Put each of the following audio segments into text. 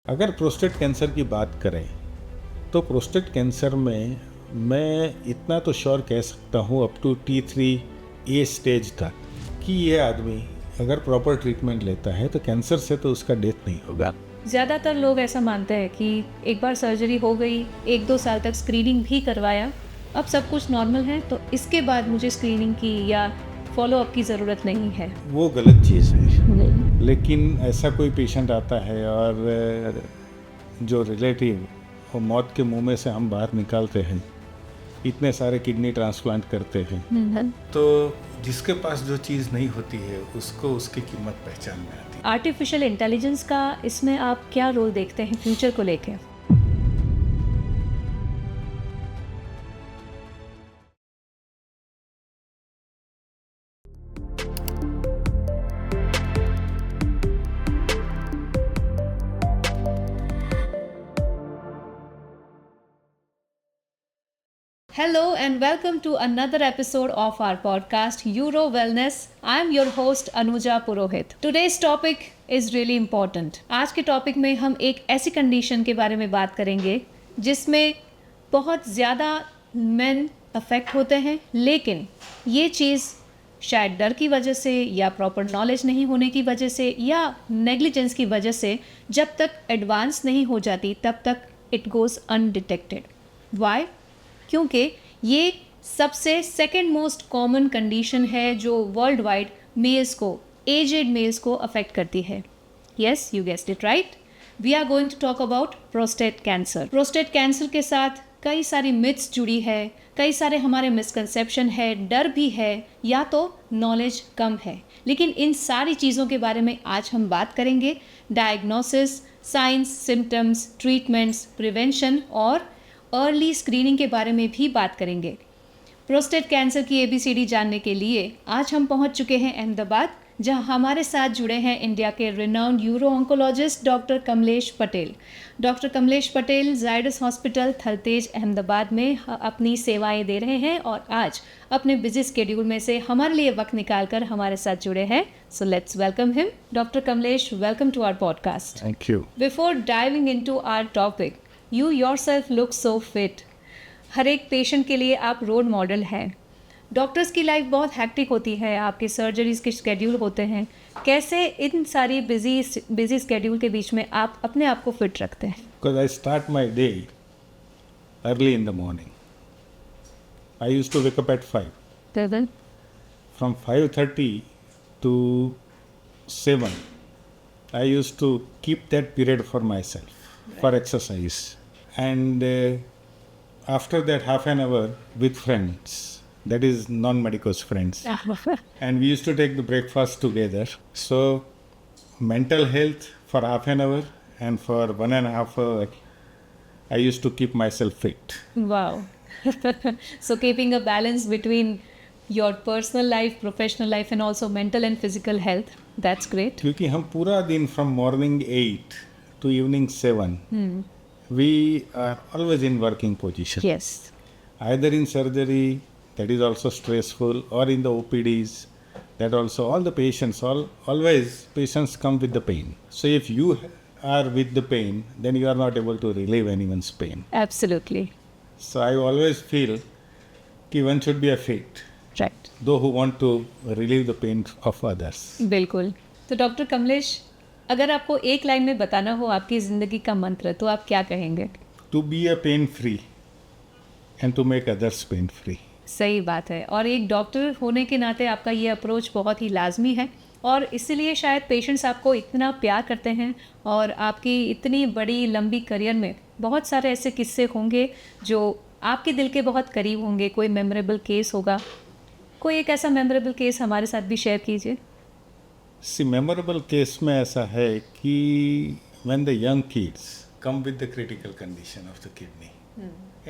अगर prostate cancer की बात करें तो प्रोस्टेट कैंसर में मैं इतना तो श्योर कह सकता हूँ अप टू T3A स्टेज तक कि ये आदमी अगर प्रॉपर ट्रीटमेंट लेता है तो कैंसर से तो उसका डेथ नहीं होगा। ज़्यादातर लोग ऐसा मानते हैं कि एक बार सर्जरी हो गई, 1-2 साल तक स्क्रीनिंग भी करवाया, अब सब कुछ नॉर्मल है तो इसके बाद मुझे स्क्रीनिंग की या फॉलोअप की ज़रूरत नहीं है। वो गलत चीज़ है। लेकिन ऐसा कोई पेशेंट आता है और जो रिलेटिव वो मौत के मुंह में से हम बाहर निकालते हैं, इतने सारे किडनी ट्रांसप्लांट करते हैं, तो जिसके पास जो चीज़ नहीं होती है उसको उसकी कीमत पहचान में आती है। आर्टिफिशियल इंटेलिजेंस का इसमें आप क्या रोल देखते हैं फ्यूचर को लेके? Hello and welcome to another episode of our podcast Euro Wellness. I am your host Anuja Purohit. Today's topic is really important. आज के टॉपिक में हम एक ऐसी कंडीशन के बारे में बात करेंगे जिसमें बहुत ज़्यादा मेन अफेक्ट होते हैं, लेकिन ये चीज़ शायद डर की वजह से या प्रॉपर नॉलेज नहीं होने की वजह से या नेग्लिजेंस की वजह से जब तक एडवांस नहीं हो जाती तब तक इट गोज़ अनडिटेक्टेड. वाई? क्योंकि ये सबसे सेकेंड मोस्ट कॉमन कंडीशन है जो वर्ल्ड वाइड मेल्स को, एजेड मेल्स को अफेक्ट करती है. Yes, you guessed it right. We are going to talk about prostate cancer. Prostate cancer के साथ कई सारी मिथ्स जुड़ी है, कई सारे हमारे मिसकंसेप्शन है, डर भी है या तो नॉलेज कम है. लेकिन इन सारी चीज़ों के बारे में आज हम बात करेंगे. Diagnosis, science, symptoms, treatments, prevention और अर्ली स्क्रीनिंग के बारे में भी बात करेंगे. प्रोस्टेट कैंसर की ABCD जानने के लिए आज हम पहुंच चुके हैं अहमदाबाद, जहां हमारे साथ जुड़े हैं इंडिया के renowned euro oncologist doctor Kamlesh Patel. Doctor Kamlesh Patel Zydus hospital Thaltej Ahmedabad में अपनी सेवाएं दे रहे हैं और आज अपने बिजी स्केड्यूल में से हमारे लिए वक्त निकालकर हमारे साथ जुड़े हैं. So let's welcome him. Doctor Kamlesh, welcome to our podcast. Thank you. Before diving into our topic, You yourself look so fit. हर एक पेशेंट के लिए आप रोल मॉडल हैं. डॉक्टर्स की लाइफ बहुत हैक्टिक होती है, आपके सर्जरीज के स्केड्यूल होते हैं. कैसे इन सारी बिजी स्केड्यूल के बीच में आप अपने आप को फिट रखते हैं? Because I start my day early in the morning. I used to wake up at 5. From 5:30 to 7, I used to keep that period for myself, for exercise. And after that half an hour with friends, that is non-medicos friends, and we used to take the breakfast together. So mental health for half an hour and for 1.5 hour I used to keep myself fit. Wow. So keeping a balance between your personal life, professional life and also mental and physical health, that's great. क्योंकि हम पूरा दिन from morning 8 to evening 7, we are always in working position. Yes. Either in surgery, that is also stressful, or in the OPDs, that also all the patients, always patients come with the pain. So if you are with the pain, then you are not able to relieve anyone's pain. Absolutely. So I always feel that one should be a fit, Right. those who want to relieve the pain of others. बिल्कुल. तो doctor Kamlesh, अगर आपको एक line में बताना हो आपकी ज़िंदगी का मंत्र तो आप क्या कहेंगे? To be a pain free and to make others pain free. सही बात है. और एक डॉक्टर होने के नाते आपका ये अप्रोच बहुत ही लाजमी है और इसीलिए शायद पेशेंट्स आपको इतना प्यार करते हैं और आपकी इतनी बड़ी लंबी करियर में बहुत सारे ऐसे किस्से होंगे जो आपके दिल के बहुत करीब होंगे. कोई मेमोरेबल केस होगा, कोई एक ऐसा मेमोरेबल केस हमारे साथ भी शेयर कीजिए. मेमोरेबल केस में ऐसा है कि when the young kids come with the critical condition of the kidney,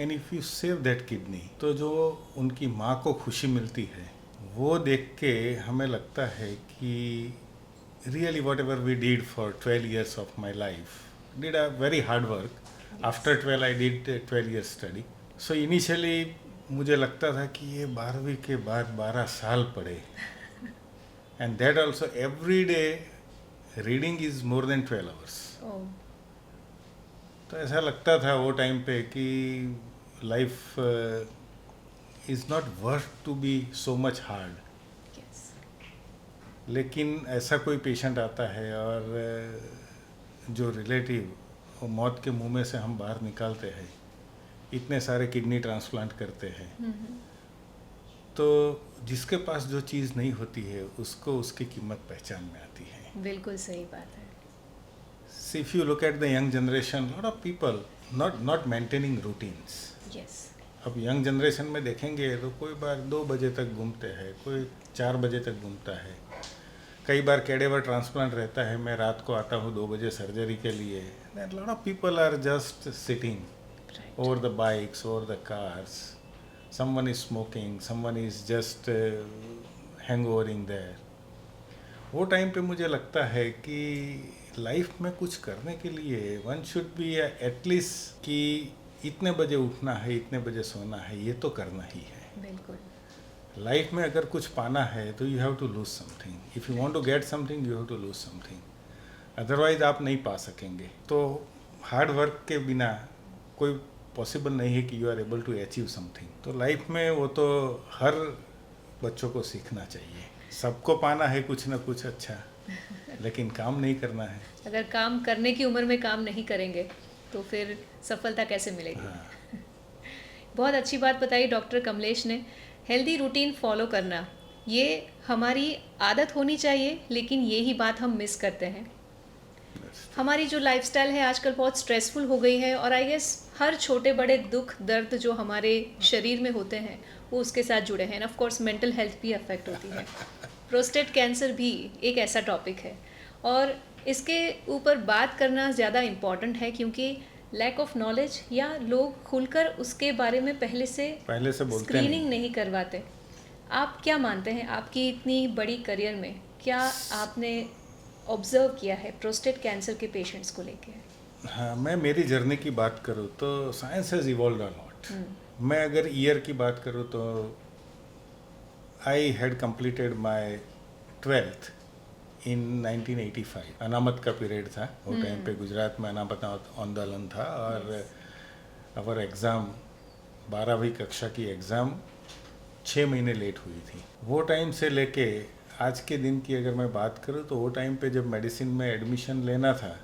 and if you save that kidney, तो जो उनकी माँ को खुशी मिलती है वो देख के हमें लगता है कि really whatever we did for 12 years of my life, did a very hard work. After 12 I did a 12 year study. So initially मुझे लगता था कि ये 12वीं के बाद 12 साल पढ़े. And that also every day reading is more than 12 hours. Oh. तो ऐसा लगता था वो टाइम पे कि life is not worth to be so much hard. Yes. लेकिन ऐसा कोई पेशेंट आता है और जो रिलेटिव वो मौत के मुंह में से हम बाहर निकालते हैं, इतने सारे किडनी ट्रांसप्लांट करते हैं, तो जिसके पास जो चीज़ नहीं होती है उसको उसकी कीमत पहचान में आती है. बिल्कुल सही बात है. See, if you look at the young generation, lot of people not maintaining routines. Yes. अब यंग जनरेशन में देखेंगे तो कोई बार 2 बजे तक घूमते हैं, कोई 4 बजे तक घूमता है. कई बार कैडेवर ट्रांसप्लांट रहता है, मैं रात को आता हूँ 2 बजे सर्जरी के लिए. Lot of people are just sitting Right. over the bikes, over the cars. Someone is smoking, someone is just hangovering there. वो टाइम पे मुझे लगता है कि लाइफ में कुछ करने के लिए वन शुड बी एटलीस्ट कि इतने बजे उठना है, इतने बजे सोना है, ये तो करना ही है. बिल्कुल. लाइफ में अगर कुछ पाना है तो you have to lose something. If you want to get something you have to lose something. Otherwise आप नहीं पा सकेंगे. तो हार्ड वर्क के बिना कोई पॉसिबल नहीं है कि you are able to achieve something. तो लाइफ में वो तो हर बच्चों को सीखना चाहिए. सबको पाना है कुछ ना कुछ अच्छा, लेकिन काम नहीं करना है. अगर काम करने की उम्र में काम नहीं करेंगे तो फिर सफलता कैसे मिलेगी. हाँ. बहुत अच्छी बात बताई डॉक्टर कमलेश ने. हेल्दी रूटीन फॉलो करना ये हमारी आदत होनी चाहिए, लेकिन ये ही बात हम मिस करते हैं. हमारी जो लाइफस्टाइल है आजकल बहुत स्ट्रेसफुल हो गई है, और आई गेस हर छोटे बड़े दुख दर्द जो हमारे शरीर में होते हैं वो उसके साथ जुड़े हैं. ऑफ कोर्स मेंटल हेल्थ भी अफेक्ट होती है. प्रोस्टेट कैंसर भी एक ऐसा टॉपिक है, और इसके ऊपर बात करना ज़्यादा इम्पॉर्टेंट है क्योंकि लैक ऑफ नॉलेज या लोग खुलकर उसके बारे में पहले से बोलते स्क्रीनिंग नहीं करवाते. आप क्या मानते हैं, आपकी इतनी बड़ी करियर में क्या आपने ऑब्जर्व किया है प्रोस्टेट कैंसर के पेशेंट्स को लेके? हाँ, मैं मेरी जर्नी की बात करूँ तो science has evolved a lot. मैं अगर ईयर की बात करूँ तो I had completed my 12th इन 1985. अनामत का पीरियड था वो टाइम पे. गुजरात में अनामत आंदोलन था और अवर एग्ज़ाम 12वीं कक्षा की एग्ज़ाम 6 महीने लेट हुई थी. वो टाइम से लेके आज के दिन की अगर मैं बात करूँ तो वो टाइम पे जब मेडिसिन में एडमिशन लेना था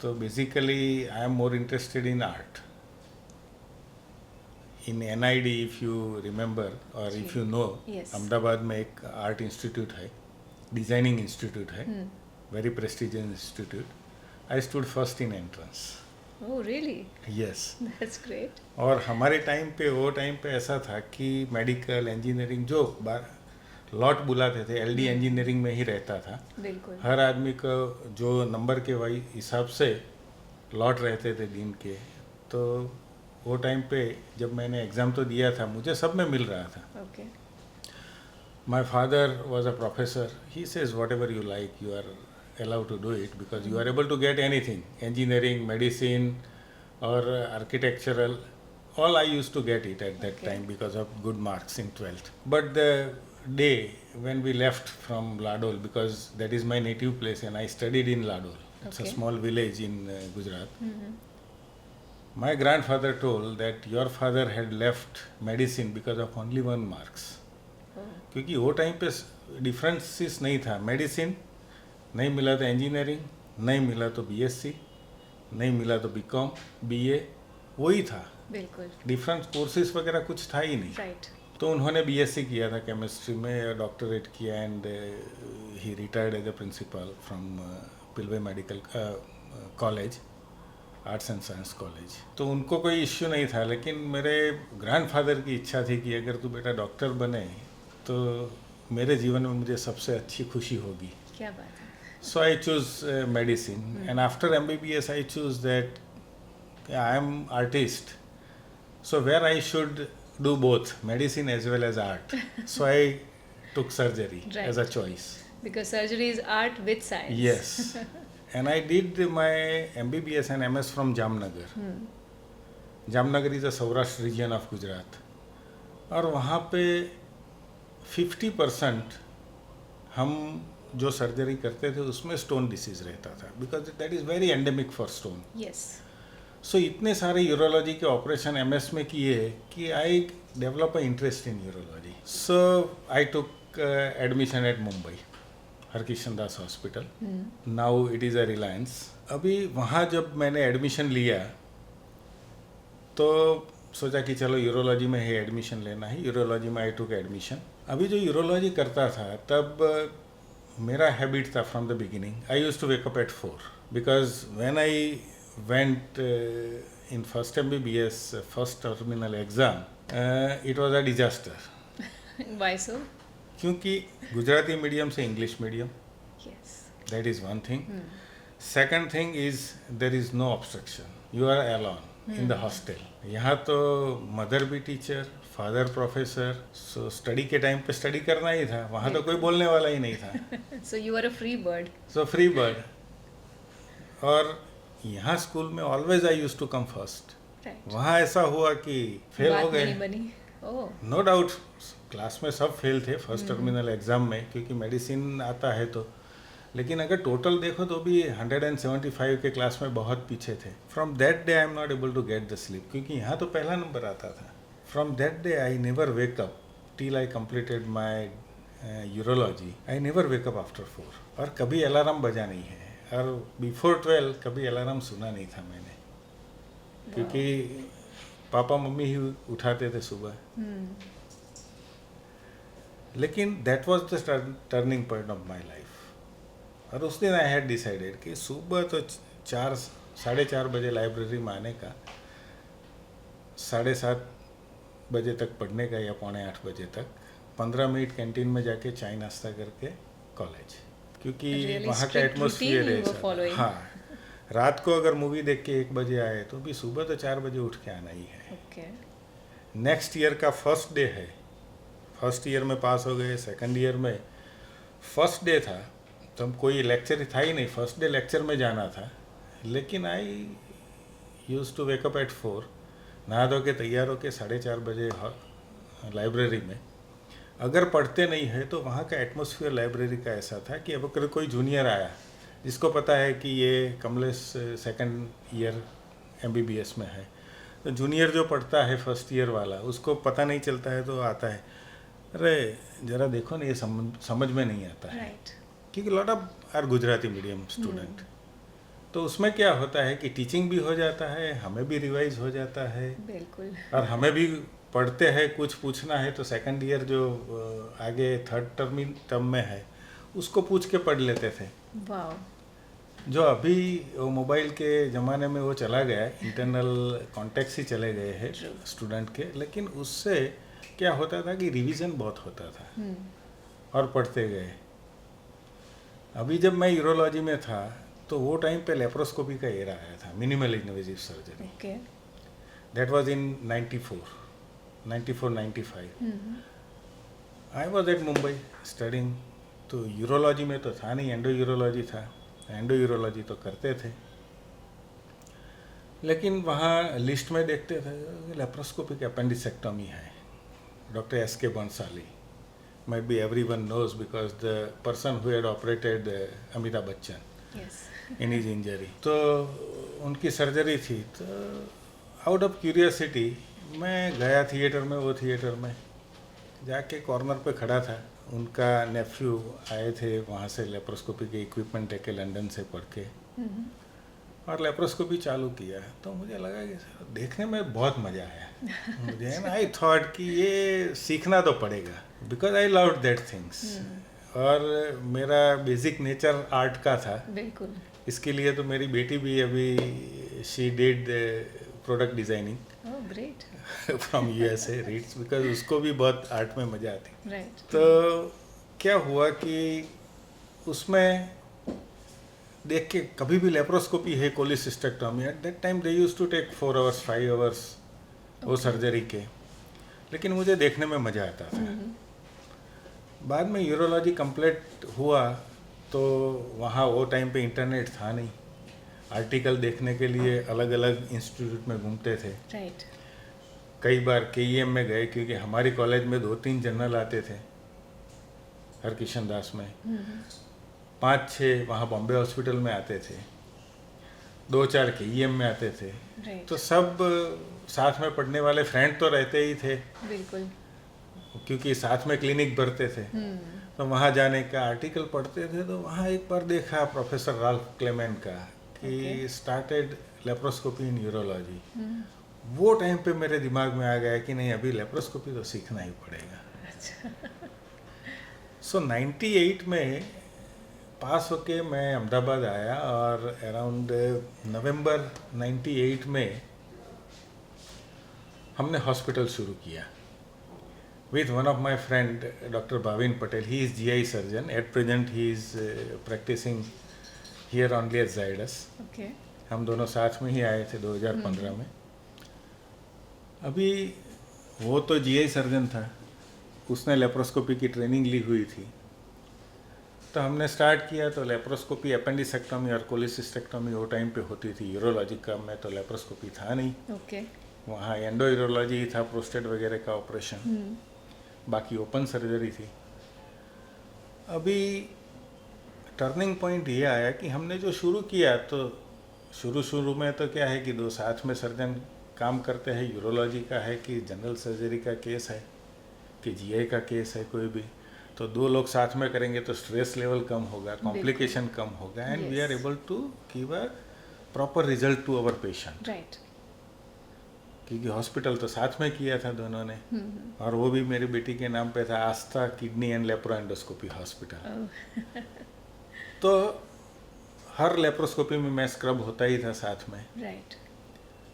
तो basically I am more interested in art. In NID if you remember और इफ़ यू नो, अहमदाबाद में एक आर्ट इंस्टीट्यूट है, डिज़ाइनिंग इंस्टीट्यूट है, very prestigious institute. I stood first in entrance. Oh really? Yes. That's great. और हमारे time पे वो time पे ऐसा था कि मेडिकल इंजीनियरिंग जो लॉट बुलाते थे LD इंजीनियरिंग में ही रहता था. बिल्कुल. हर आदमी को जो नंबर के वाई हिसाब से लॉट रहते थे दिन के. तो वो टाइम पे जब मैंने एग्ज़ाम तो दिया था, मुझे सब में मिल रहा था. Okay. My father was a professor. He says whatever you like you are allowed to do it because you are able to get anything, engineering, medicine or architectural. All I used to get it at that time because of good marks in 12th. But the day when we left from Ladol, because that is my native place and I studied in Ladol. It's a small village in Gujarat. My grandfather told that your father had left medicine because of only 1 marks. क्योंकि वो time पे differences नहीं था. Medicine नहीं मिला तो engineering, नहीं मिला तो BSc, नहीं मिला तो BCom, BA, वही था. बिल्कुल. डिफरेंट कोर्सेज वगैरह कुछ था ही नहीं. राइट. तो उन्होंने BSc किया था केमिस्ट्री में, डॉक्टरेट किया and he retired as a principal from Pilve medical college, arts and science college. तो उनको कोई इश्यू नहीं था. लेकिन मेरे ग्रैंडफादर की इच्छा थी कि अगर तू बेटा डॉक्टर बने तो मेरे जीवन में मुझे सबसे अच्छी खुशी होगी. क्या बात है. So I choose medicine, and after MBBS I choose that I am artist. So where I should do both medicine as well as art. So I took surgery as a choice. Because surgery is art with science. Yes. And I did my MBBS and MS from Jamnagar. Jamnagar is a Saurashtra region of Gujarat. और वहाँ पे 50% हम जो surgery करते थे उसमें stone disease रहता था. Because that is very endemic for stone. Yes. So इतने सारे यूरोलॉजी के ऑपरेशन एमएस में किए कि I develop a interest in urology. So I took admission at Mumbai Harkishan Das hospital. Now it is a Reliance. अभी वहाँ जब मैंने एडमिशन लिया तो सोचा कि चलो यूरोलॉजी में ही एडमिशन लेना है. यूरोलॉजी में आई टुक एडमिशन. अभी जो यूरोलॉजी करता था तब मेरा हैबिट था from the beginning. I used to wake up at 4 because when I went in first MBBS first terminal exam it was a disaster. Why so? क्योंकि गुजराती मीडियम से English medium, Yes. That is one thing. Second thing is there is no obstruction. You are alone in the hostel. यहाँ तो mother भी teacher, father professor. So study के time पे study करना ही था. वहाँ तो कोई बोलने वाला ही नहीं था. So you are a free bird. So free bird. और यहाँ स्कूल में always I use to come first. Right. वहाँ ऐसा हुआ कि फेल हो बात गए. नहीं बनी. Oh. नो डाउट क्लास में सब फेल थे फर्स्ट टर्मिनल एग्जाम में, क्योंकि मेडिसिन आता है तो. लेकिन अगर टोटल देखो तो भी 175 के क्लास में बहुत पीछे थे. From that day I am not able to get the sleep, क्योंकि यहाँ तो पहला नंबर आता था. From that day I never wake up till I completed my urology. I never wake up after 4. और कभी अलार्म बजा नहीं है. और बिफोर 12 कभी अलार्म सुना नहीं था मैंने, क्योंकि पापा मम्मी ही उठाते थे सुबह. लेकिन that was the turning point of my life. और उस दिन आई हैड डिसाइडेड कि सुबह तो 4-4:30 बजे लाइब्रेरी में आने का, 7:30 बजे तक पढ़ने का या 7:45 बजे तक, 15 मिनट कैंटीन में जाके चाय नाश्ता करके कॉलेज. क्योंकि Really वहाँ का strict atmosphere routine you were है. following. हाँ, रात को अगर मूवी देख के 1 बजे आए तो भी सुबह तो 4 बजे उठ के आना ही है. Okay. नेक्स्ट ईयर का फर्स्ट डे है. फर्स्ट ईयर में पास हो गए. सेकंड ईयर में फर्स्ट डे था तो हम कोई लेक्चर था ही नहीं. फर्स्ट डे लेक्चर में जाना था. लेकिन आई यूज टू वेकअप एट 4, नहा धो के तैयार होके 4:30 बजे लाइब्रेरी में. अगर पढ़ते नहीं है तो वहाँ का एटमॉस्फेयर लाइब्रेरी का ऐसा था कि अब अगर कोई जूनियर आया जिसको पता है कि ये कमलेश सेकंड ईयर MBBS में है, तो जूनियर जो पढ़ता है फर्स्ट ईयर वाला, उसको पता नहीं चलता है तो आता है, अरे ज़रा देखो ना ये समझ में नहीं आता है. Right. क्योंकि lot of are Gujarati medium student. तो उसमें क्या होता है कि टीचिंग भी हो जाता है, हमें भी रिवाइज हो जाता है, बिल्कुल. और हमें भी पढ़ते हैं कुछ पूछना है तो सेकंड ईयर जो आगे थर्ड टर्म में है उसको पूछ के पढ़ लेते थे. Wow. जो अभी वो मोबाइल के ज़माने में वो चला गया, इंटरनल कॉन्टेक्ट्स ही चले गए हैं स्टूडेंट के. लेकिन उससे क्या होता था कि रिवीजन बहुत होता था और पढ़ते गए. अभी जब मैं यूरोलॉजी में था तो वो टाइम पे लेप्रोस्कोपी का एरा आया था, minimal invasive surgery. Okay. That was in 94-95. I was at Mumbai studying. तो यूरोलॉजी में तो था नहीं, एंडो यूरोलॉजी था. एंडो यूरोलॉजी तो करते थे, लेकिन वहाँ लिस्ट में देखते थे लेप्रोस्कोपिक अपेंडिसेक्टोमी है, doctor SK Bansali. might be everyone knows because the person who had operated Amitabh Bachchan Yes. in his injury. तो उनकी सर्जरी थी. तो आउट ऑफ क्यूरियोसिटी मैं गया थिएटर में. वो थिएटर में जाके कॉर्नर पे खड़ा था. उनका नेफ्यू आए थे वहाँ से लेप्रोस्कोपी के इक्विपमेंट लेके लंदन से पढ़ के, और लेप्रोस्कोपी चालू किया. तो मुझे लगा कि देखने में बहुत मज़ा आया मुझे. एंड आई थॉट कि ये सीखना तो पड़ेगा because I love that things. और मेरा बेसिक नेचर आर्ट का था. बिल्कुल. इसके लिए तो मेरी बेटी भी अभी she did product designing Oh, great. From USA reads, because उसको भी बहुत आर्ट में मज़ा आती. Right. तो क्या हुआ कि उसमें देख के कभी भी लेप्रोस्कोपी है, cholecystectomy, at that time they use to take 4 hours 5 hours वो सर्जरी के. लेकिन मुझे देखने में मज़ा आता था. बाद में यूरोलॉजी कंप्लीट हुआ तो वहाँ वो टाइम पे इंटरनेट था नहीं. आर्टिकल देखने के लिए अलग अलग इंस्टीट्यूट में घूमते थे. Right. कई बार KEM में गए, क्योंकि हमारी कॉलेज में 2-3 जर्नल आते थे हरकिशन दास में. 5-6 वहाँ बॉम्बे हॉस्पिटल में आते थे. 2-4 KEM में आते थे। राइट, तो सब साथ में पढ़ने वाले फ्रेंड तो रहते ही थे, बिल्कुल। क्योंकि साथ में क्लिनिक भरते थे। तो वहाँ जाने का आर्टिकल पढ़ते थे, तो वहाँ एक बार देखा प्रोफेसर राल्फ क्लेमेंट का कि स्टार्टेड लेप्रोस्कोपी इन यूरोलॉजी। वो टाइम पे मेरे दिमाग में आ गया कि नहीं, अभी लेप्रोस्कोपी तो सीखना ही पड़ेगा। सो 98 में पास होके मैं अहमदाबाद आया, और अराउंड नवंबर 98 में हमने हॉस्पिटल शुरू किया with one of my friend Dr. Bhavin Patel. He is GI surgeon. At present he is practicing here only at Zydus. Okay, हम दोनों साथ में ही आए थे 2015 में। अभी वो तो GI सर्जन था, उसने लेप्रोस्कोपी की ट्रेनिंग ली हुई थी। तो हमने स्टार्ट किया, तो लेप्रोस्कोपी, एपेंडिसेक्टोमी और कोलिसिस्टेक्टोमी वो टाइम पे होती थी। यूरोलॉजी का में तो लेप्रोस्कोपी था नहीं, ओके, वहाँ एंडो यूरोलॉजी था, प्रोस्टेट वगैरह का ऑपरेशन, बाकी ओपन सर्जरी थी। अभी टर्निंग पॉइंट ये आया कि हमने जो शुरू किया, तो शुरू में तो क्या है कि 2 साथ में सर्जन काम करते हैं। यूरोलॉजी का है कि जनरल सर्जरी का केस है कि जीआई का केस है कोई भी, तो 2 लोग साथ में करेंगे तो स्ट्रेस लेवल कम होगा, कॉम्प्लिकेशन कम होगा, and we are able to give a proper result to our patient. Right, क्योंकि हॉस्पिटल तो साथ में किया था दोनों ने, और वो भी मेरी बेटी के नाम पे था, आस्था किडनी एंड लेप्रोएंडोस्कोपी हॉस्पिटल। तो हर लेप्रोस्कोपी में मैं स्क्रब होता ही था साथ में। राइट,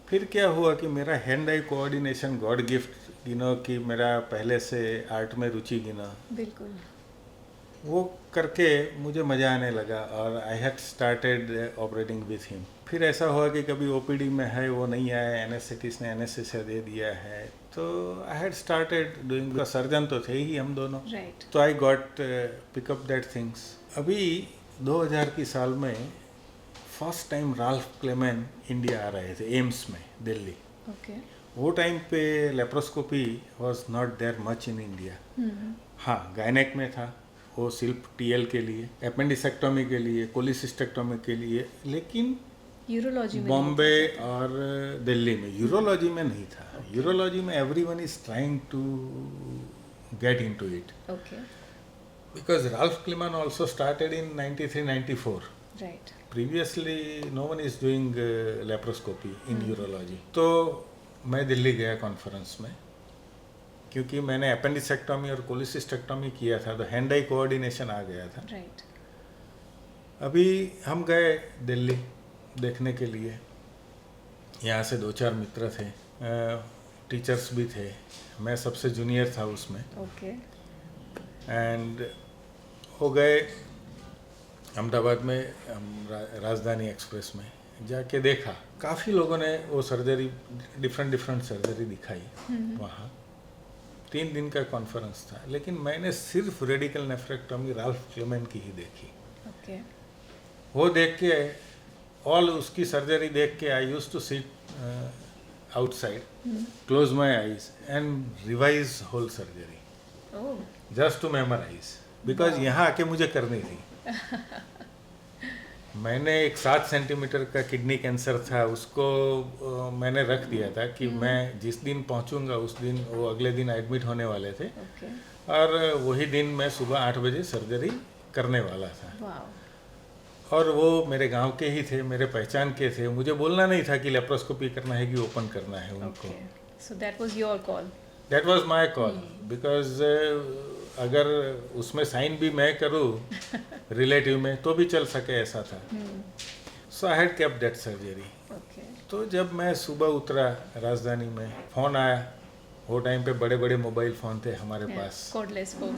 फिर क्या हुआ कि मेरा hand eye coordination God gift गिनो, कि मेरा पहले से आर्ट में रुचि गिनो, बिल्कुल। वो करके मुझे मज़ा आने लगा, और आई had started operating with him. फिर ऐसा हुआ कि कभी ओपीडी में है वो नहीं आया, एनेस्थेटिस्ट ने एनेस्थेसिया दे दिया है, तो I had started doing, surgeon तो थे ही हम दोनों, राइट, तो I got pickup that things. अभी 2000 की साल में first time Ralph Clemen India आ रहे थे, एम्स में, दिल्ली। ओके, वो टाइम पे laparoscopy was not there much in India. हाँ, गायनेक में था वो सिर्फ टीएल के लिए, एपेंडिसेक्टोमी के लिए, कोलिसिस्टेक्टोमी के लिए, लेकिन यूरोलॉजी में बॉम्बे और दिल्ली में, यूरोलॉजी में नहीं था। यूरोलॉजी में everyone is trying to get into it, okay, because Ralph Clayman also started in 93-94। Right, previously no one is doing laparoscopy in urology. तो मैं दिल्ली गया कॉन्फ्रेंस में, क्योंकि मैंने एपेंडिसेक्टोमी और कोलिसिस्टेक्टोमी किया था, तो हैंड आई कोऑर्डिनेशन आ गया था। राइट, अभी हम गए दिल्ली देखने के लिए, यहाँ से 2-4 मित्र थे, टीचर्स भी थे, मैं सबसे जूनियर था उसमें, ओके, एंड हो गए अहमदाबाद में, हम राजधानी एक्सप्रेस में जाके देखा, काफ़ी लोगों ने वो सर्जरी, डिफरेंट सर्जरी दिखाई वहाँ। 3 दिन का कॉन्फ्रेंस था, लेकिन मैंने सिर्फ रेडिकल नेफ्रेक्टोमी राल्फ क्लेमेन की ही देखी। ओके, वो देख के, ऑल उसकी सर्जरी देख के, I used to sit outside, close my eyes and revise whole surgery, oh, just to memorise, because यहाँ आके मुझे करनी थी। मैंने एक 7 सेंटीमीटर का किडनी कैंसर था, उसको मैंने रख दिया था कि मैं जिस दिन पहुंचूंगा उस दिन, वो अगले दिन एडमिट होने वाले थे, ओके, और वही दिन मैं सुबह 8 बजे सर्जरी करने वाला था। वाओ, और वो मेरे गांव के ही थे, मेरे पहचान के थे, मुझे बोलना नहीं था कि लेप्रोस्कोपी करना है कि ओपन करना है उनको। Okay, so that was your call. That was my call, because अगर उसमें साइन भी मैं करूँ रिलेटिव में तो भी चल सके, ऐसा था। So I had kept that surgery. Okay, तो जब मैं सुबह उतरा राजधानी में, फ़ोन आया। वो टाइम पे बड़े बड़े मोबाइल फ़ोन थे हमारे पास, कॉर्डलेस फोन।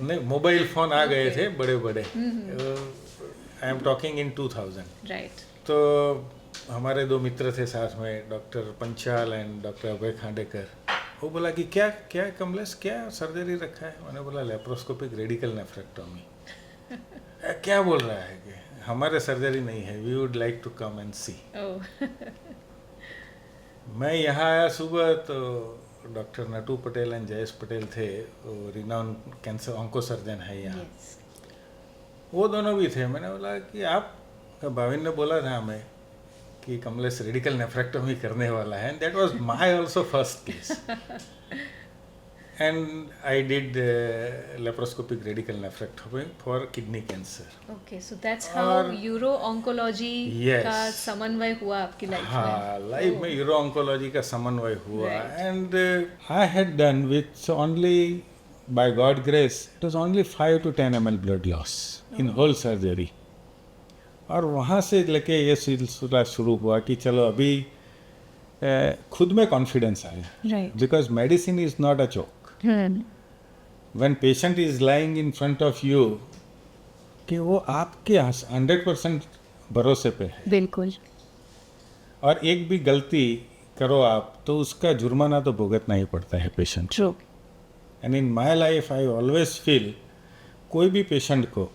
नहीं, मोबाइल फ़ोन आ गए थे बड़े बड़े। I am talking in 2000। Right, तो हमारे 2 मित्र थे साथ में, डॉक्टर पंचाल एंड डॉक्टर अभय खांडेकर। वो बोला कि क्या क्या कमलेश, क्या सर्जरी रखा है? मैंने बोला लेप्रोस्कोपिक रेडिकल नेफ्रेक्टोमी। क्या बोल रहा है कि हमारे सर्जरी नहीं है, we would like to come and see. ओह, मैं यहाँ आया सुबह, तो डॉक्टर नटू पटेल एंड जयेश पटेल थे, वो रिनाउन कैंसर ऑन्को सर्जन है यहाँ। यस, वो दोनों भी थे। मैंने बोला कि आप, भाविन ने बोला था हमें कि कमलेश रेडिकल नेफ्रेक्टोमी करने वाला है, and that was my also first case. And I did laparoscopic radical nephrectomy for kidney cancer. Okay, so that's how और- यूरो ऑन्कोलॉजी Yes. का समन्वय हुआ आपकी लाइफ में. हाँ, लाइफ में यूरो ऑन्कोलॉजी का समन्वय हुआ. Right. And I had done with only, by God grace, it was only 5 to 10 ml blood loss in whole surgery. और वहाँ से लेके ये सिलसिला शुरू हुआ कि चलो अभी खुद में कॉन्फिडेंस आया, Right. Because medicine is not a joke. when patient is lying in front of you, कि वो आपके 100% भरोसे पे है, बिल्कुल. और एक भी गलती करो आप तो उसका जुर्माना तो भुगतना ही पड़ता है patient. True. And in my life I always feel, कोई भी पेशेंट को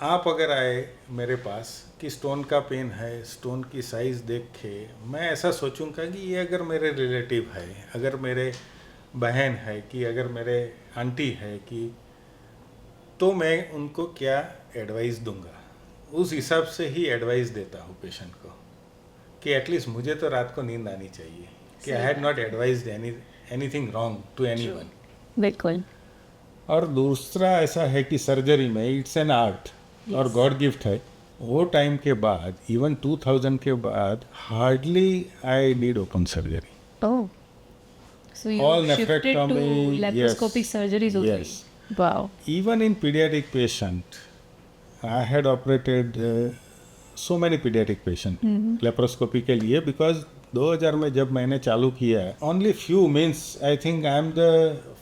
आप अगर आए मेरे पास कि स्टोन का पेन है, स्टोन की साइज़ देख के मैं ऐसा सोचूंगा कि ये अगर मेरे रिलेटिव है, अगर मेरे बहन है, कि अगर मेरे आंटी है, कि तो मैं उनको क्या एडवाइस दूंगा, उस हिसाब से ही एडवाइस देता हूँ पेशेंट को, कि एटलीस्ट मुझे तो रात को नींद आनी चाहिए, कि I had not advised anything wrong to anyone. बिल्कुल. और दूसरा ऐसा है कि सर्जरी में इट्स एन आर्ट और गॉड गिफ्ट है. वो टाइम के बाद, इवन 2000 के बाद, hardly I did open surgery. Oh. So you All shifted to nephrectomy, laparoscopic yes. surgeries only. Yes. Wow. Even in pediatric patient, I had operated so many pediatric patient laparoscopy के लिए, because 2000 में जब मैंने चालू किया, only few means I think I am the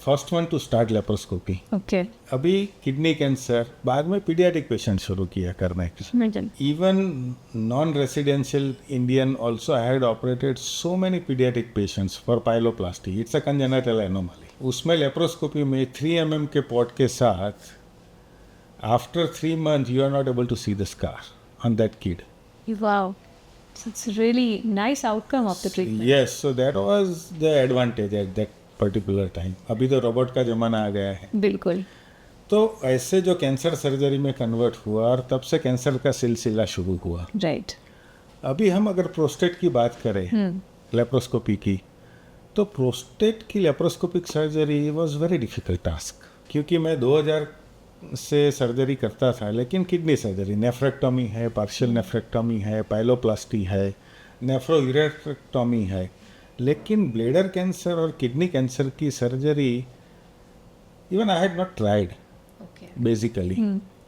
first one to start laparoscopy. Okay. अभी kidney cancer, बाद में पीडियाट्रिक पेशेंट शुरू किया करने का. Imagine. Even non-residential Indian also, I had operated so many pediatric patients for pyeloplasty. It's a congenital anomaly. उसमें laparoscopy में 3 mm के पॉट के साथ, after 3 months you are not able to see the scar on that kid. Wow. So it's really nice outcome of the treatment. Yes, so that was the advantage at that particular time. अभी तो robot का ज़माना आ गया है. बिल्कुल. तो ऐसे जो कैंसर सर्जरी में कन्वर्ट हुआ, और तब से कैंसर का सिलसिला शुरू हुआ. Right. अभी हम अगर प्रोस्टेट की बात करें, लेप्रोस्कोपी की, तो प्रोस्टेट की laparoscopic surgery was very difficult task, क्योंकि मैं 2000 से सर्जरी करता था, लेकिन किडनी सर्जरी, नेफ्रेक्टोमी है, पार्शियल नेफ्रेक्टोमी है, पाइलोप्लास्टी है, नेफ्रोयूरेक्टोमी है, लेकिन ब्लैडर कैंसर और किडनी कैंसर की surgery even I had not tried Okay. Basically,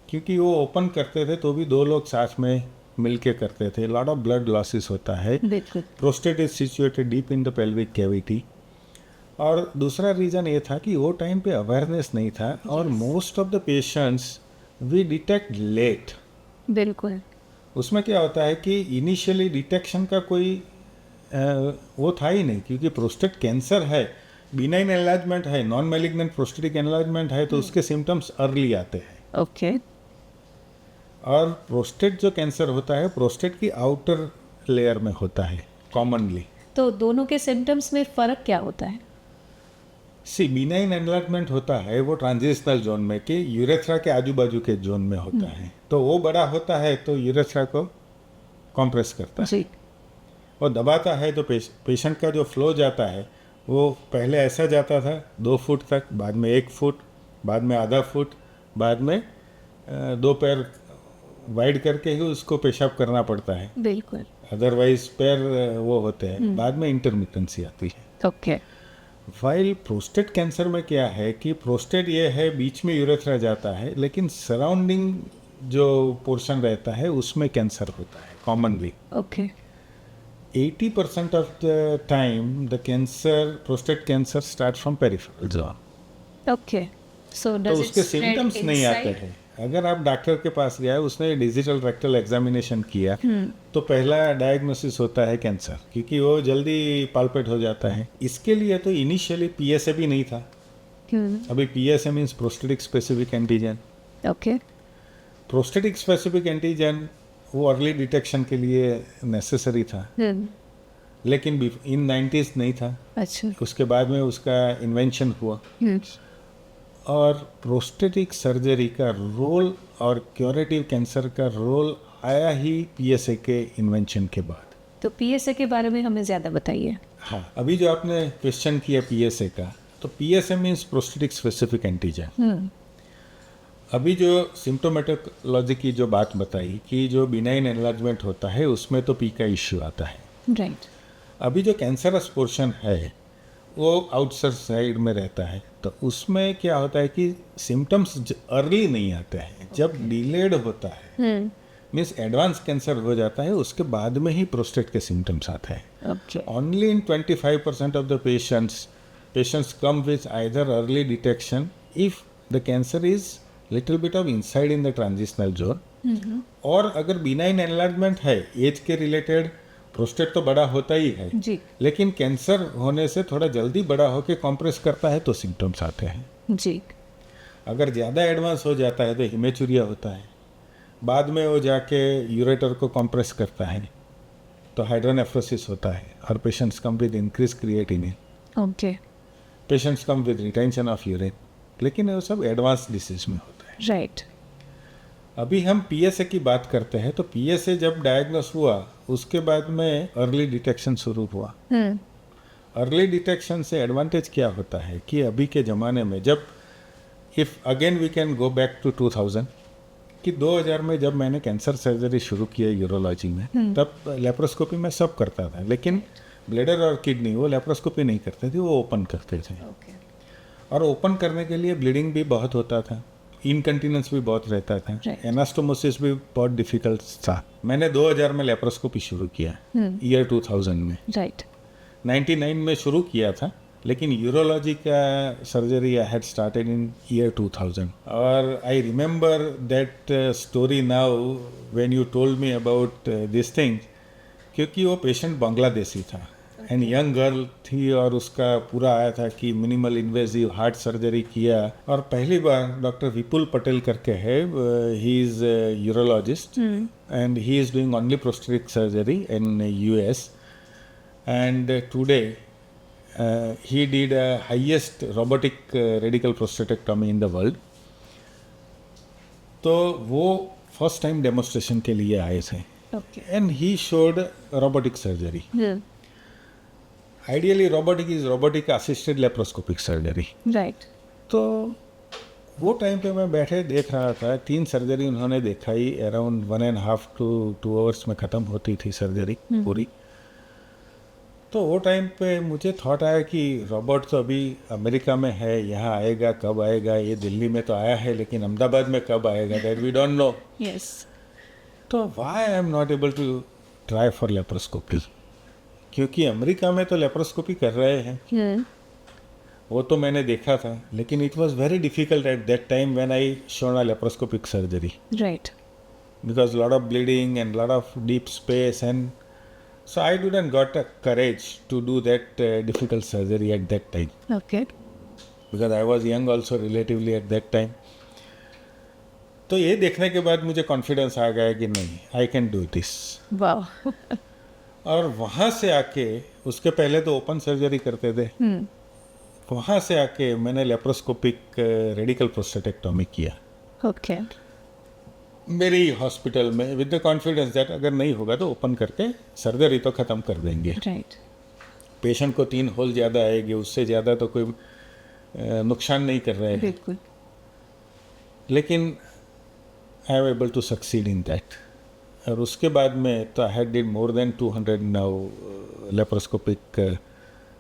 क्योंकि वो ओपन करते थे तो भी 2 लोग साथ में मिल के करते थे. लॉट ऑफ ब्लड लॉसेस होता है. बिल्कुल. Prostate is situated deep in the pelvic cavity. और दूसरा रीज़न ये था कि वो टाइम पे अवेयरनेस नहीं था, और most of the patients we detect late. बिल्कुल. उसमें क्या होता है कि इनिशियली डिटेक्शन का कोई वो था ही नहीं, क्योंकि प्रोस्टेट कैंसर है, बिनाइन एनलार्जमेंट है, नॉन मैलिग्नेंट प्रोस्टेटिक एनलार्जमेंट है, तो उसके सिम्टम्स अर्ली आते हैं. Okay. और प्रोस्टेट जो कैंसर होता है, प्रोस्टेट की आउटर लेयर में होता है कॉमनली. तो दोनों के सिम्टम्स में फर्क क्या होता है? सी बिनाइन एनलार्जमेंट होता है वो ट्रांजिशनल जोन में, कि यूरेथ्रा के आजू बाजू के जोन में होता है, तो वो बड़ा होता है तो यूरेथ्रा को कॉम्प्रेस करता है, जी. और दबाता है, तो पेशेंट का जो फ्लो जाता है वो पहले ऐसा जाता था 2 फुट तक, बाद में 1 फुट, बाद में आधा फुट, बाद में 2 पैर वाइड करके ही उसको पेशाब करना पड़ता है, बिल्कुल. अदरवाइज पैर वो होते हैं. बाद में इंटरमिटेंसी आती है. Okay. फाइल प्रोस्टेट कैंसर में क्या है कि प्रोस्टेट ये है, बीच में यूरेथ्रा जाता है, लेकिन सराउंडिंग जो पोर्शन रहता है उसमें कैंसर होता है commonly. Okay. 80% of the time the cancer, prostate cancer starts from peripheral zone. Okay. So तो does it उसके spread सिम्टम्स नहीं आते inside? हैं. अगर आप डॉक्टर के पास गए, उसने डिजिटल रेक्टल एग्जामिनेशन किया, तो पहला डायग्नोसिस होता है कैंसर, क्योंकि वो जल्दी पाल्पेट हो जाता है. इसके लिए तो इनिशियली पीएसए भी नहीं था. अभी PSA means prostatic specific antigen. Okay. Prostatic specific antigen वो अर्ली डिटेक्शन के लिए नेसेसरी था, लेकिन इन 90s नहीं था. अच्छा. उसके बाद में उसका इन्वेंशन हुआ, और प्रोस्टेटिक सर्जरी का रोल और क्यूरेटिव कैंसर का रोल आया ही PSA के इन्वेंशन के बाद। तो PSA के बारे में हमें ज़्यादा बताइए। हाँ, अभी जो आपने क्वेश्चन किया PSA का, तो PSA means prostatic specific antigen. अभी जो सिम्टोमेटोलॉजी की जो बात बताई कि जो बिनाइन एनलार्जमेंट होता है उसमें तो P का इश्यू आता है। राइट। अभी जो कैंसरस पोर्शन है वो आउटसाइड साइड में रहता है, तो उसमें क्या होता है कि सिम्टम्स अर्ली नहीं आते हैं, जब डिलेड होता है मीन्स एडवांस कैंसर हो जाता है उसके बाद में ही प्रोस्टेट के सिम्टम्स आते हैं। Okay. Only in 25% of the patients come with either early detection if the cancer is little bit of inside in the transitional zone, और अगर बिनाइन एनलार्जमेंट है एज के रिलेटेड, प्रोस्टेट तो बड़ा होता ही है जी लेकिन कैंसर होने से थोड़ा जल्दी बड़ा होकर कॉम्प्रेस करता है तो सिम्टम्स आते हैं। जी। अगर ज़्यादा एडवांस हो जाता है तो हिमेचुरिया होता है, बाद में वो जाके यूरेटर को कॉम्प्रेस करता है तो हाइड्रोनेफ्रोसिस होता है, और patients come with increase creatinine, okay. Patients come with retention of urine, लेकिन वो सब एडवांस डिसीज में होता है। राइट। अभी हम PSA की बात करते हैं, तो PSA जब डायग्नोस हुआ उसके बाद में अर्ली डिटेक्शन शुरू हुआ। अर्ली डिटेक्शन से एडवांटेज क्या होता है कि अभी के ज़माने में जब if again we can go back to 2000 कि 2000 में जब मैंने कैंसर सर्जरी शुरू किया यूरोलॉजी में, तब लेप्रोस्कोपी में सब करता था, लेकिन ब्लैडर और किडनी वो लेप्रोस्कोपी नहीं करते थे, वो ओपन करते थे। ओके। और ओपन करने के लिए ब्लीडिंग भी बहुत होता था, इनकंटिनेंस भी बहुत रहता था, Right. एनास्टोमोसिस भी बहुत डिफिकल्ट था। मैंने 2000 में लेप्रोस्कोपी शुरू किया, ईयर 2000 में। राइट। 99 में शुरू किया था, लेकिन यूरोलॉजी का surgery I had started in year 2000। और I remember that story now when you told me about this thing, क्योंकि वो पेशेंट बांग्लादेशी था एंड यंग गर्ल थी, और उसका पूरा आया था कि मिनिमल इन्वेजिव हार्ट सर्जरी किया। और पहली बार डॉक्टर विपुल पटेल करके है, he is urologist and he is doing only prostatic surgery in US, and today he did a highest robotic radical prostatectomy in the world. तो वो फर्स्ट टाइम डेमोन्स्ट्रेशन के लिए आए थे okay. And he showed robotic surgery. Ideally robotic is robotic assisted laparoscopic surgery. Right. तो वो time पे मैं बैठे देख रहा था, 3 सर्जरी उन्होंने दिखाई, अराउंड 1.5 to 2 hours में ख़त्म होती थी सर्जरी पूरी। तो वो टाइम पे मुझे थॉट आया कि रोबोट तो अभी अमेरिका में है, यहाँ आएगा कब आएगा, ये दिल्ली में तो आया है लेकिन अहमदाबाद में कब आएगा, that we don't know. Yes. तो why I am not able to try for laparoscopy, क्योंकि अमेरिका में तो लेप्रोस्कोपी कर रहे हैं, वो तो मैंने देखा था, लेकिन it was very difficult at that time when I shown a laparoscopic surgery, right. Because lot of bleeding and lot of deep space, and so I didn't got a courage to do that difficult surgery at that time, okay. because I was young also relatively at that time. तो ये देखने के बाद मुझे confidence आ गया कि नहीं, I can do this. वाह। और वहाँ से आके, उसके पहले तो ओपन सर्जरी करते थे, वहाँ से आके मैंने लेप्रोस्कोपिक रेडिकल प्रोस्टेटेक्टोमी किया ओके। मेरी हॉस्पिटल में, विद द कॉन्फिडेंस दैट अगर नहीं होगा तो ओपन करके सर्जरी तो ख़त्म कर देंगे। राइट। पेशेंट को 3 होल ज़्यादा आएगी, उससे ज़्यादा तो कोई नुकसान नहीं कर रहे हैं, बिल्कुल। लेकिन I am able to succeed in that. और उसके बाद में तो I had did more than 200 now laparoscopic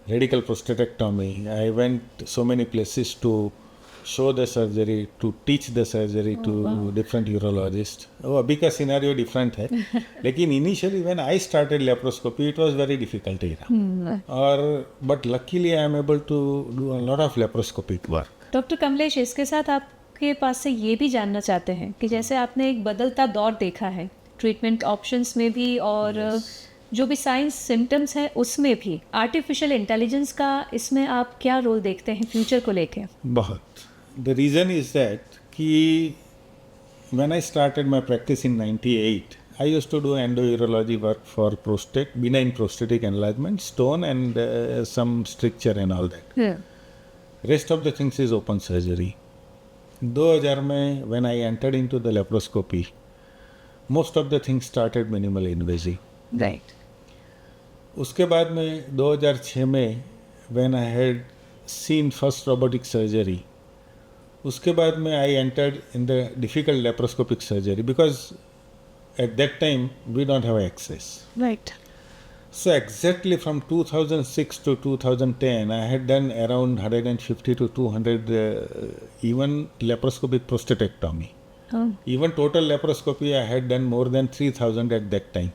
radical prostatectomy. I went so many places to show the surgery, to teach the surgery to different urologists. वो अभी का scenario different है, लेकिन initially when I started laparoscopy it was very difficult era, और but luckily I am able to do a lot of laparoscopic work. Doctor Kamlesh, इसके साथ आपके पास से ये भी जानना चाहते हैं कि जैसे आपने एक बदलता दौर देखा है ट्रीटमेंट ऑप्शंस में भी, और जो भी साइंस सिम्टम्स हैं उसमें भी, आर्टिफिशियल इंटेलिजेंस का इसमें आप क्या रोल देखते हैं फ्यूचर को लेके? बहुत। द रीज़न इज़ दैट कि when I started my practice in 98, I used to do endourology work for prostate, benign prostatic enlargement, stone, and some stricture and all that. Rest of the things is open surgery. 2000 में when I entered into the laparoscopy, most of the things started minimal invasive. Right. उसके बाद में 2006 में when I had seen first robotic surgery, उसके बाद में I entered in the difficult laparoscopic surgery because at that time we don't have access. Right. So exactly from 2006 to 2010, I had done around 150 to 200 even laparoscopic prostatectomy. Even total laparoscopy, I had done more than 3,000 at that time.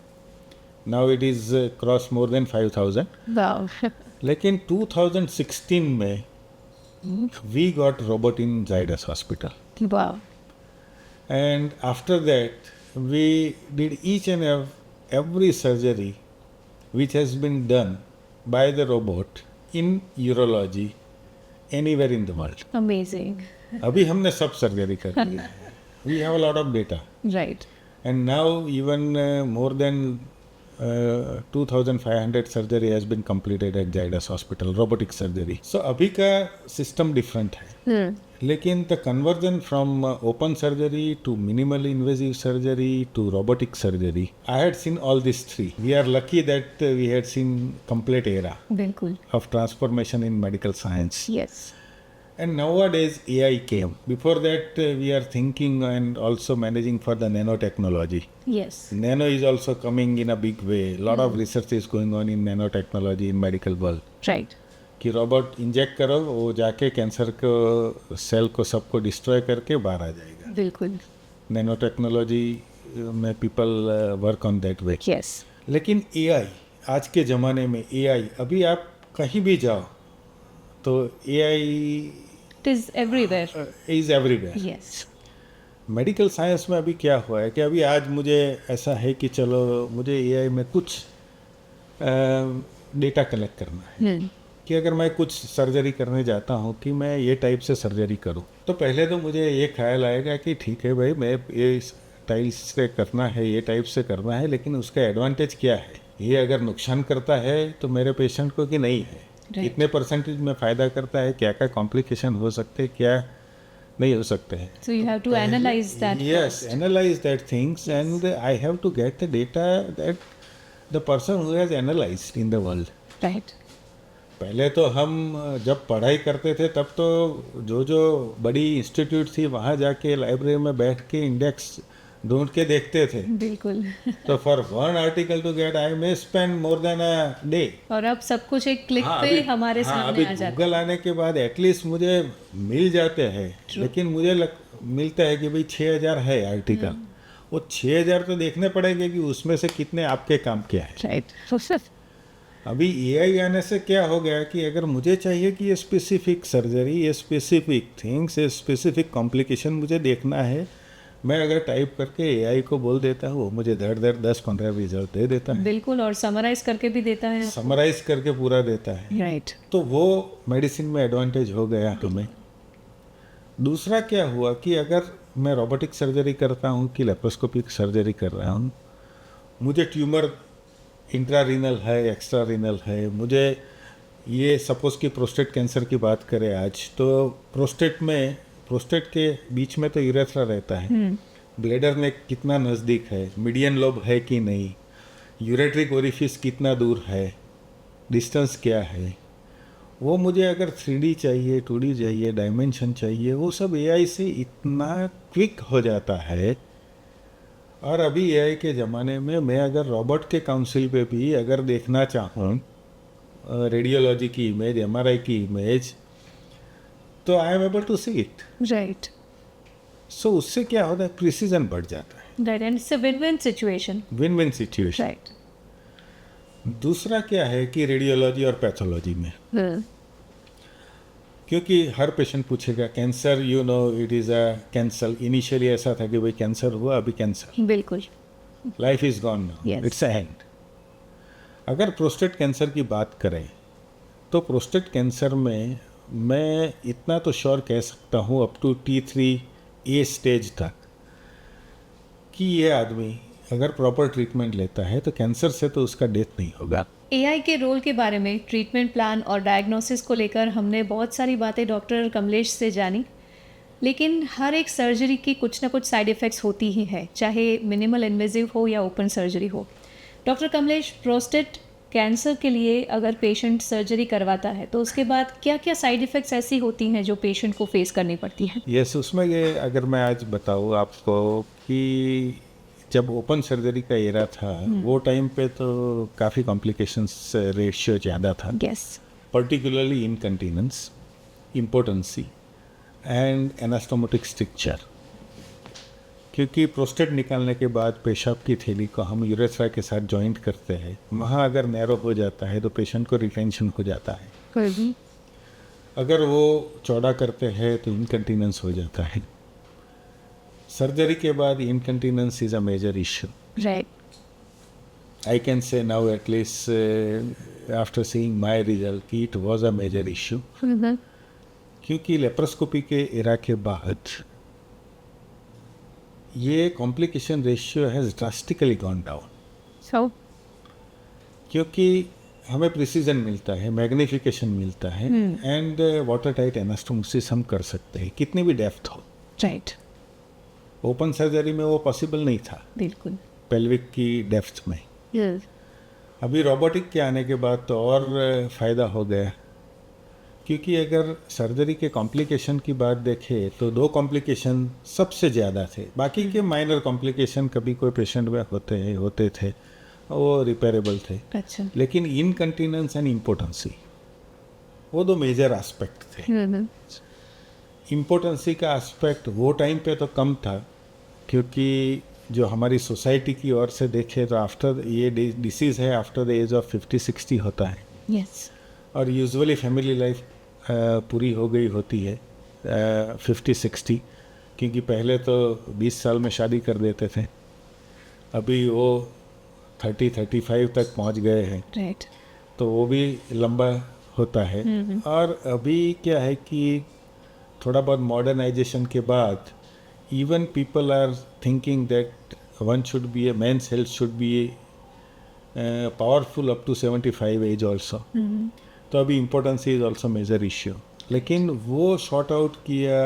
Now it is crossed more than 5,000. Wow. लेकिन 2016 में we got robot in Zydus Hospital. Wow. And after that, we did each and every surgery which has been done by the robot in urology anywhere in the world. Amazing. अभी हमने सब surgery कर ली है. We have a lot of data. Right. And now even more than 2,500 surgery has been completed at Zydus Hospital, robotic surgery. So अभी का system different है. लेकिन the conversion from open surgery to minimal invasive surgery to robotic surgery, I had seen all these three. We are lucky that we had seen complete era बिल्कुल। of transformation in medical science. Yes. And nowadays AI came. Before that we are thinking and also managing for the nanotechnology. Yes. Nano is also coming in a big way. Lot of research is going on in nanotechnology in medical world. Right. कि robot inject करो, वो जाके cancer को cell को सबको destroy करके बाहर आ जाएगा. बिल्कुल। नैनो टेक्नोलॉजी में people work on that way. Yes. लेकिन एआई, आज के ज़माने में एआई, अभी आप कहीं भी जाओ तो AI it is everywhere. Is everywhere. Yes. Medical science में अभी क्या हुआ है कि अभी आज मुझे ऐसा है कि चलो मुझे एआई में कुछ डेटा कलेक्ट करना है कि अगर मैं कुछ सर्जरी करने जाता हूँ कि मैं ये टाइप से सर्जरी करूँ, तो पहले तो मुझे ये ख्याल आएगा कि ठीक है भाई, मैं ये टाइप से करना है, ये टाइप से करना है, लेकिन उसका एडवांटेज क्या है, ये अगर नुकसान करता है तो मेरे पेशेंट को कि नहीं है, इतने परसेंटेज में फ़ायदा करता है, क्या क्या कॉम्प्लिकेशन हो सकते हैं, क्या नहीं हो सकते हैं. So you have to analyze that. Yes, analyze that things, and I have to get the data that the person who has analyzed in the world. Right. पहले तो हम जब पढ़ाई करते थे तब तो जो बड़ी इंस्टीट्यूट थी वहाँ जाके लाइब्रेरी में बैठ के इंडेक्स ढूंढ के देखते थे. बिल्कुल. तो for one article to get I may spend more than a day. और अब सब कुछ एक क्लिक पे हमारे सामने आ जाता है. गूगल आने के बाद एटलीस्ट मुझे मिल जाते हैं, लेकिन मुझे मिलता है कि भाई 6,000 है आर्टिकल, वो 6,000 तो देखने पड़ेंगे कि उसमें से कितने आपके काम के हैं. राइट. अभी एआई आने से क्या हो गया कि अगर मुझे चाहिए कि ये स्पेसिफिक सर्जरी, ये स्पेसिफिक थिंग्स, ये स्पेसिफिक कॉम्प्लिकेशन मुझे देखना है, मैं अगर टाइप करके एआई को बोल देता हूँ, वो मुझे धड़ 10-15 रिजल्ट दे देता है. बिल्कुल. और समराइज करके भी देता है. समराइज करके पूरा देता है. राइट. तो वो मेडिसिन में एडवांटेज हो गया हमें. दूसरा क्या हुआ कि अगर मैं रोबोटिक सर्जरी करता हूँ कि लेप्रोस्कोपिक सर्जरी कर रहा हूँ, मुझे ट्यूमर इंट्रारीनल है, एक्स्ट्रारीनल है, मुझे ये सपोज कि प्रोस्टेट कैंसर की बात करें आज, तो प्रोस्टेट के बीच में तो यूरेथ्रा रहता है, ब्लेडर में कितना नज़दीक है, मीडियन लोब है कि नहीं, यूरेट्रिक ओरिफिस कितना दूर है, डिस्टेंस क्या है, वो मुझे अगर 3D चाहिए, 2D चाहिए, डायमेंशन चाहिए, वो सब एआई से इतना क्विक हो जाता है. और अभी एआई के ज़माने में मैं अगर रोबोट के काउंसिल पे भी अगर देखना चाहूँ रेडियोलॉजी की इमेज, एमआरआई की इमेज, तो I am able to see it. Right. So उससे क्या होता है, प्रिसीजन बढ़ जाता है. Right. And it's a win-win situation. Win-win situation. Right. दूसरा क्या है कि रेडियोलॉजी और पैथोलॉजी में, क्योंकि हर पेशेंट पूछेगा cancer, you know it is a cancer. Initially ऐसा था कि भाई कैंसर हुआ, अभी कैंसर, बिल्कुल, life is gone now, Yes. It's a end. अगर प्रोस्टेट कैंसर की बात करें तो प्रोस्टेट कैंसर में मैं इतना तो श्योर कह सकता हूँ अप टू T3A स्टेज तक कि ये आदमी अगर प्रॉपर ट्रीटमेंट लेता है तो कैंसर से तो उसका डेथ नहीं होगा. एआई के रोल के बारे में, ट्रीटमेंट प्लान और डायग्नोसिस को लेकर हमने बहुत सारी बातें डॉक्टर कमलेश से जानी. लेकिन हर एक सर्जरी की कुछ ना कुछ साइड इफ़ेक्ट्स होती ही है, चाहे मिनिमल इन्वेजिव हो या ओपन सर्जरी हो। डॉक्टर कमलेश, प्रोस्टेट कैंसर के लिए अगर पेशेंट सर्जरी करवाता है तो उसके बाद क्या क्या साइड इफ़ेक्ट्स ऐसी होती हैं जो पेशेंट को फेस करनी पड़ती हैं? यस, उसमें ये अगर मैं आज बताऊँ आपको कि जब ओपन सर्जरी का एरा था वो टाइम पे तो काफ़ी कॉम्प्लिकेशंस रेशियो ज़्यादा था, yes. particularly incontinence, impotency and anastomotic stricture। क्योंकि प्रोस्टेट निकालने के बाद पेशाब की थैली को हम यूरेथ्रा के साथ जॉइंट करते हैं, वहाँ अगर नैरो हो जाता है तो पेशेंट को रिटेंशन हो जाता है। अगर वो चौड़ा करते हैं तो इनकंटीनेंस हो जाता है। सर्जरी के बाद incontinence is a major issue. Right. I can say now at least after seeing my result it was a major issue, क्योंकि लेप्रोस्कोपी के एरा के बाद ये complication ratio has drastically gone down. So क्योंकि हमें precision मिलता है, magnification मिलता है एंड वाटर टाइट एनास्टोमोसिस हम कर सकते हैं कितनी भी डेप्थ हो। राइट। ओपन सर्जरी में वो पॉसिबल नहीं था, बिल्कुल। पेल्विक की डेप्थ में। यस। अभी रोबोटिक के आने के बाद तो और फ़ायदा हो गया, क्योंकि अगर सर्जरी के कॉम्प्लिकेशन की बात देखें तो 2 कॉम्प्लिकेशन सबसे ज़्यादा थे, बाकी के माइनर कॉम्प्लिकेशन कभी कोई पेशेंट में होते थे, वो रिपेयरेबल थे। अच्छा। लेकिन इनकंटीनेंस एंड इम्पोर्टेंसी वो 2 मेजर एस्पेक्ट थे। इम्पोर्टेंसी का एस्पेक्ट वो टाइम पे तो कम था, क्योंकि जो हमारी सोसाइटी की ओर से देखें तो आफ्टर ये डिसीज़ है आफ्टर द एज ऑफ 50-60 होता है। यस। और यूजुअली फैमिली लाइफ पूरी हो गई होती है 50-60, क्योंकि पहले तो 20 साल में शादी कर देते थे, अभी वो 30-35 तक पहुंच गए हैं। राइट। तो वो भी लंबा होता है। और अभी क्या है कि थोड़ा बहुत मॉडर्नाइजेशन के बाद even people are thinking that one should be a man's health should be powerful up to 75 age also। तो अभी importance is also major issue, लेकिन वो शॉर्ट आउट किया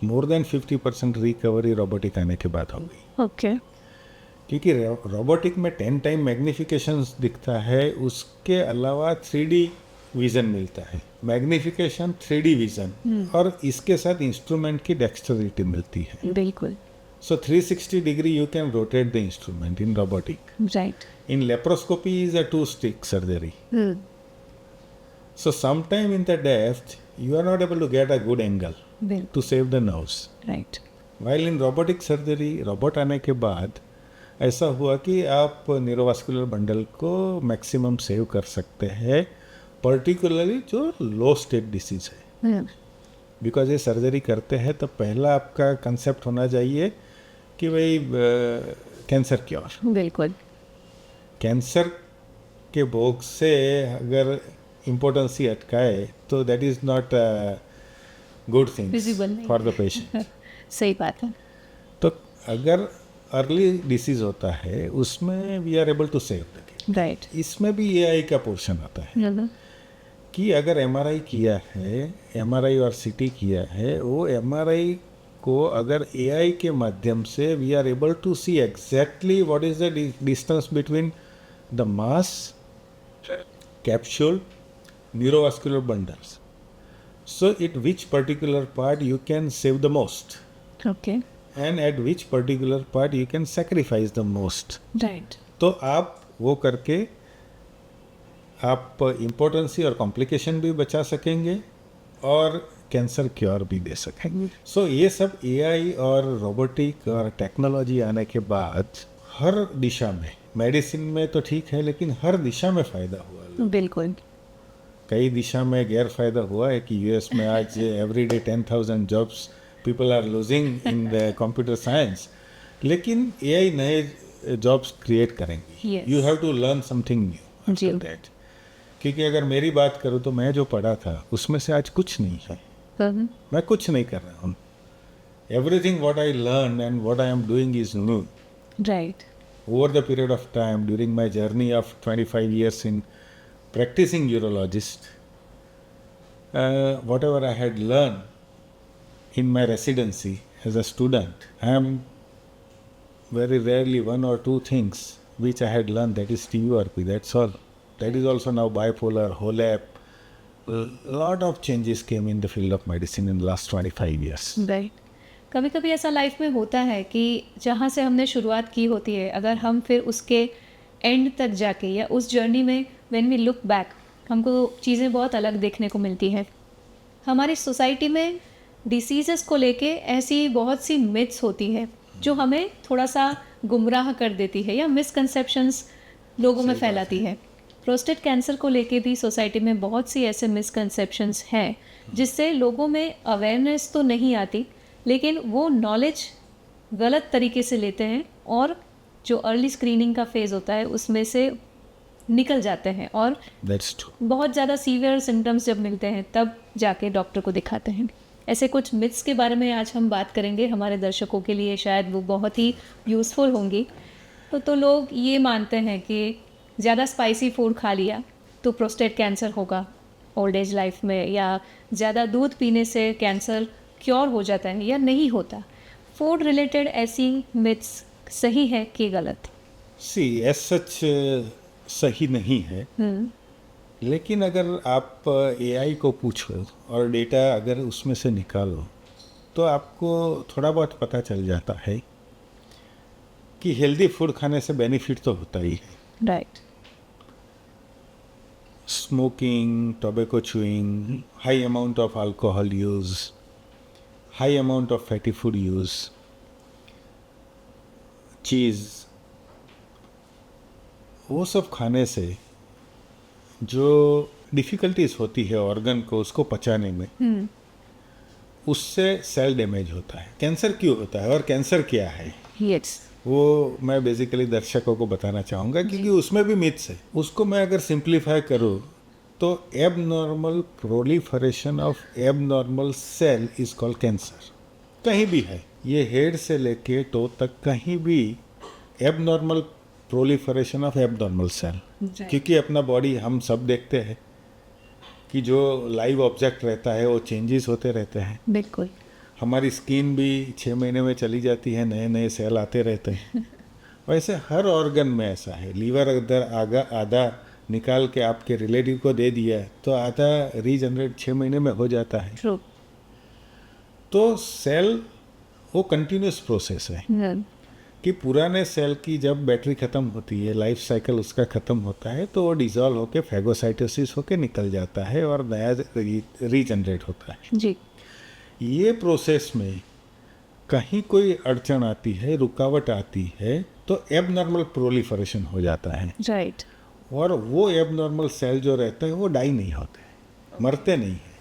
मोर देन 50% रिकवरी रोबोटिक आने के बाद हो गई। ओके। क्योंकि रोबोटिक में 10 टाइम मैग्निफिकेशन दिखता है, उसके अलावा 3D विज़न मिलता है, मैग्निफिकेशन 3D विज़न, और इसके साथ इंस्ट्रूमेंट की डेक्स्टरिटी मिलती है। बिल्कुल। So 360 degree you can rotate the instrument in robotic. Right. In laparoscopy is a 2-stick surgery. So sometime in the depth you are not able to get a good angle बिल्कुल। to save the nerves. Right. While in robotic surgery, robot आने के बाद ऐसा हुआ कि आप neurovascular bundle को maximum save कर सकते हैं, पर्टिकुलरली जो लो स्टेट डिसीज है। बिकॉज ये सर्जरी करते हैं तो पहला आपका कंसेप्ट होना चाहिए कि भाई कैंसर क्योर। बिल्कुल। कैंसर के भोग से अगर इम्पोर्टेंसी अटकाए तो that is not good thing Visible नहीं फॉर द पेशेंट। सही बात है। तो अगर अर्ली डिसीज होता है उसमें we are able to save the case. Right. इसमें भी एआई का पोर्शन आता है कि अगर एमआरआई किया है, एमआरआई और सीटी किया है, वो एमआरआई को अगर एआई के माध्यम से we are able to see exactly what is the distance between the mass, capsule, neurovascular bundles, so at which particular part you can save the most okay. and at which particular part you can sacrifice the most। Right. तो आप वो करके आप impotency और complication भी बचा सकेंगे और कैंसर क्योर भी दे सकेंगे। सो ये सब एआई और रोबोटिक और टेक्नोलॉजी आने के बाद हर दिशा में, मेडिसिन में तो ठीक है लेकिन हर दिशा में फ़ायदा हुआ। बिल्कुल। कई दिशा में गैर फायदा हुआ है कि यूएस में आज everyday 10,000 jobs people are losing in the computer science, लेकिन एआई नए जॉब्स क्रिएट करेंगी। Yes. You have to learn something new जी। After that. क्योंकि अगर मेरी बात करूँ तो मैं जो पढ़ा था उसमें से आज कुछ नहीं है, मैं कुछ नहीं कर रहा हूँ। Everything what I learn and what I am doing is new. Right. Over the period of time during my journey of 25 years in practicing urologist, whatever I had learned in my residency as a student, I am very rarely one or two things which I had learned, that is TURP, that's all. That is also now bipolar, HOLAP. A lot of changes came in the field of medicine in the last 25 years. Right कभी कभी ऐसा life में होता है कि जहाँ से हमने शुरुआत की होती है, अगर हम फिर उसके एंड तक जाके या उस जर्नी में व्हेन वी लुक बैक, हमको चीज़ें बहुत अलग देखने को मिलती है. हमारी सोसाइटी में डिसीज़ेस को लेके ऐसी बहुत सी मिथ्स होती है जो हमें थोड़ा सा गुमराह कर देती है या मिसकंसेप्शंस लोगों में फैलाती है. प्रोस्टेट कैंसर को लेके भी सोसाइटी में बहुत सी ऐसे मिसकंसेप्शंस हैं जिससे लोगों में अवेयरनेस तो नहीं आती, लेकिन वो नॉलेज गलत तरीके से लेते हैं और जो अर्ली स्क्रीनिंग का फेज़ होता है उसमें से निकल जाते हैं और That's true. बहुत ज़्यादा सीवियर सिम्टम्स जब मिलते हैं तब जाके डॉक्टर को दिखाते हैं. ऐसे कुछ मिथ्स के बारे में आज हम बात करेंगे. हमारे दर्शकों के लिए शायद वो बहुत ही यूज़फुल होंगी. तो लोग ये मानते हैं कि ज़्यादा स्पाइसी फूड खा लिया तो प्रोस्टेट कैंसर होगा ओल्ड एज लाइफ में, या ज़्यादा दूध पीने से कैंसर क्योर हो जाता है या नहीं होता. फूड रिलेटेड ऐसी मिथ्स सही है कि गलत? See, as such सही नहीं है. लेकिन अगर आप AI को पूछो और डेटा अगर उसमें से निकालो तो आपको थोड़ा बहुत पता चल जाता है कि हेल्दी फूड खाने से बेनिफिट तो होता ही है. Right. Smoking, tobacco chewing, high amount of alcohol use, high amount of fatty food use, cheese, वो सब खाने से जो डिफ़िकल्टीज होती है ऑर्गन को उसको पचाने में, उससे सेल डैमेज होता है. कैंसर क्यों होता है और कैंसर क्या है, यस. वो मैं बेसिकली दर्शकों को बताना चाहूँगा क्योंकि उसमें भी मिथ्स है. उसको मैं अगर सिंप्लीफाई करूँ तो abnormal proliferation of abnormal cell is called cancer. कहीं भी है, ये हेड से लेके टो तक कहीं भी abnormal proliferation of abnormal cell. क्योंकि अपना बॉडी हम सब देखते हैं कि जो लाइव ऑब्जेक्ट रहता है वो चेंजेस होते रहते हैं. बिल्कुल. हमारी स्किन भी 6 महीने में चली जाती है, नए नए सेल आते रहते हैं. वैसे हर ऑर्गन में ऐसा है. लीवर अगर आधा निकाल के आपके रिलेटिव को दे दिया तो आधा रीजनरेट 6 महीने में हो जाता है. ट्रू. तो सेल वो कंटिन्यूस प्रोसेस है कि पुराने सेल की जब बैटरी ख़त्म होती है, लाइफ साइकिल उसका ख़त्म होता है, तो वो डिज़ोल्व होकर फैगोसाइटोसिस होकर निकल जाता है और नया रीजनरेट होता है. जी. ये प्रोसेस में कहीं कोई अड़चन आती है, रुकावट आती है, तो एबनॉर्मल प्रोलिफरेशन हो जाता है. राइट. और वो एबनॉर्मल सेल जो रहते हैं वो डाई नहीं होते, मरते नहीं हैं,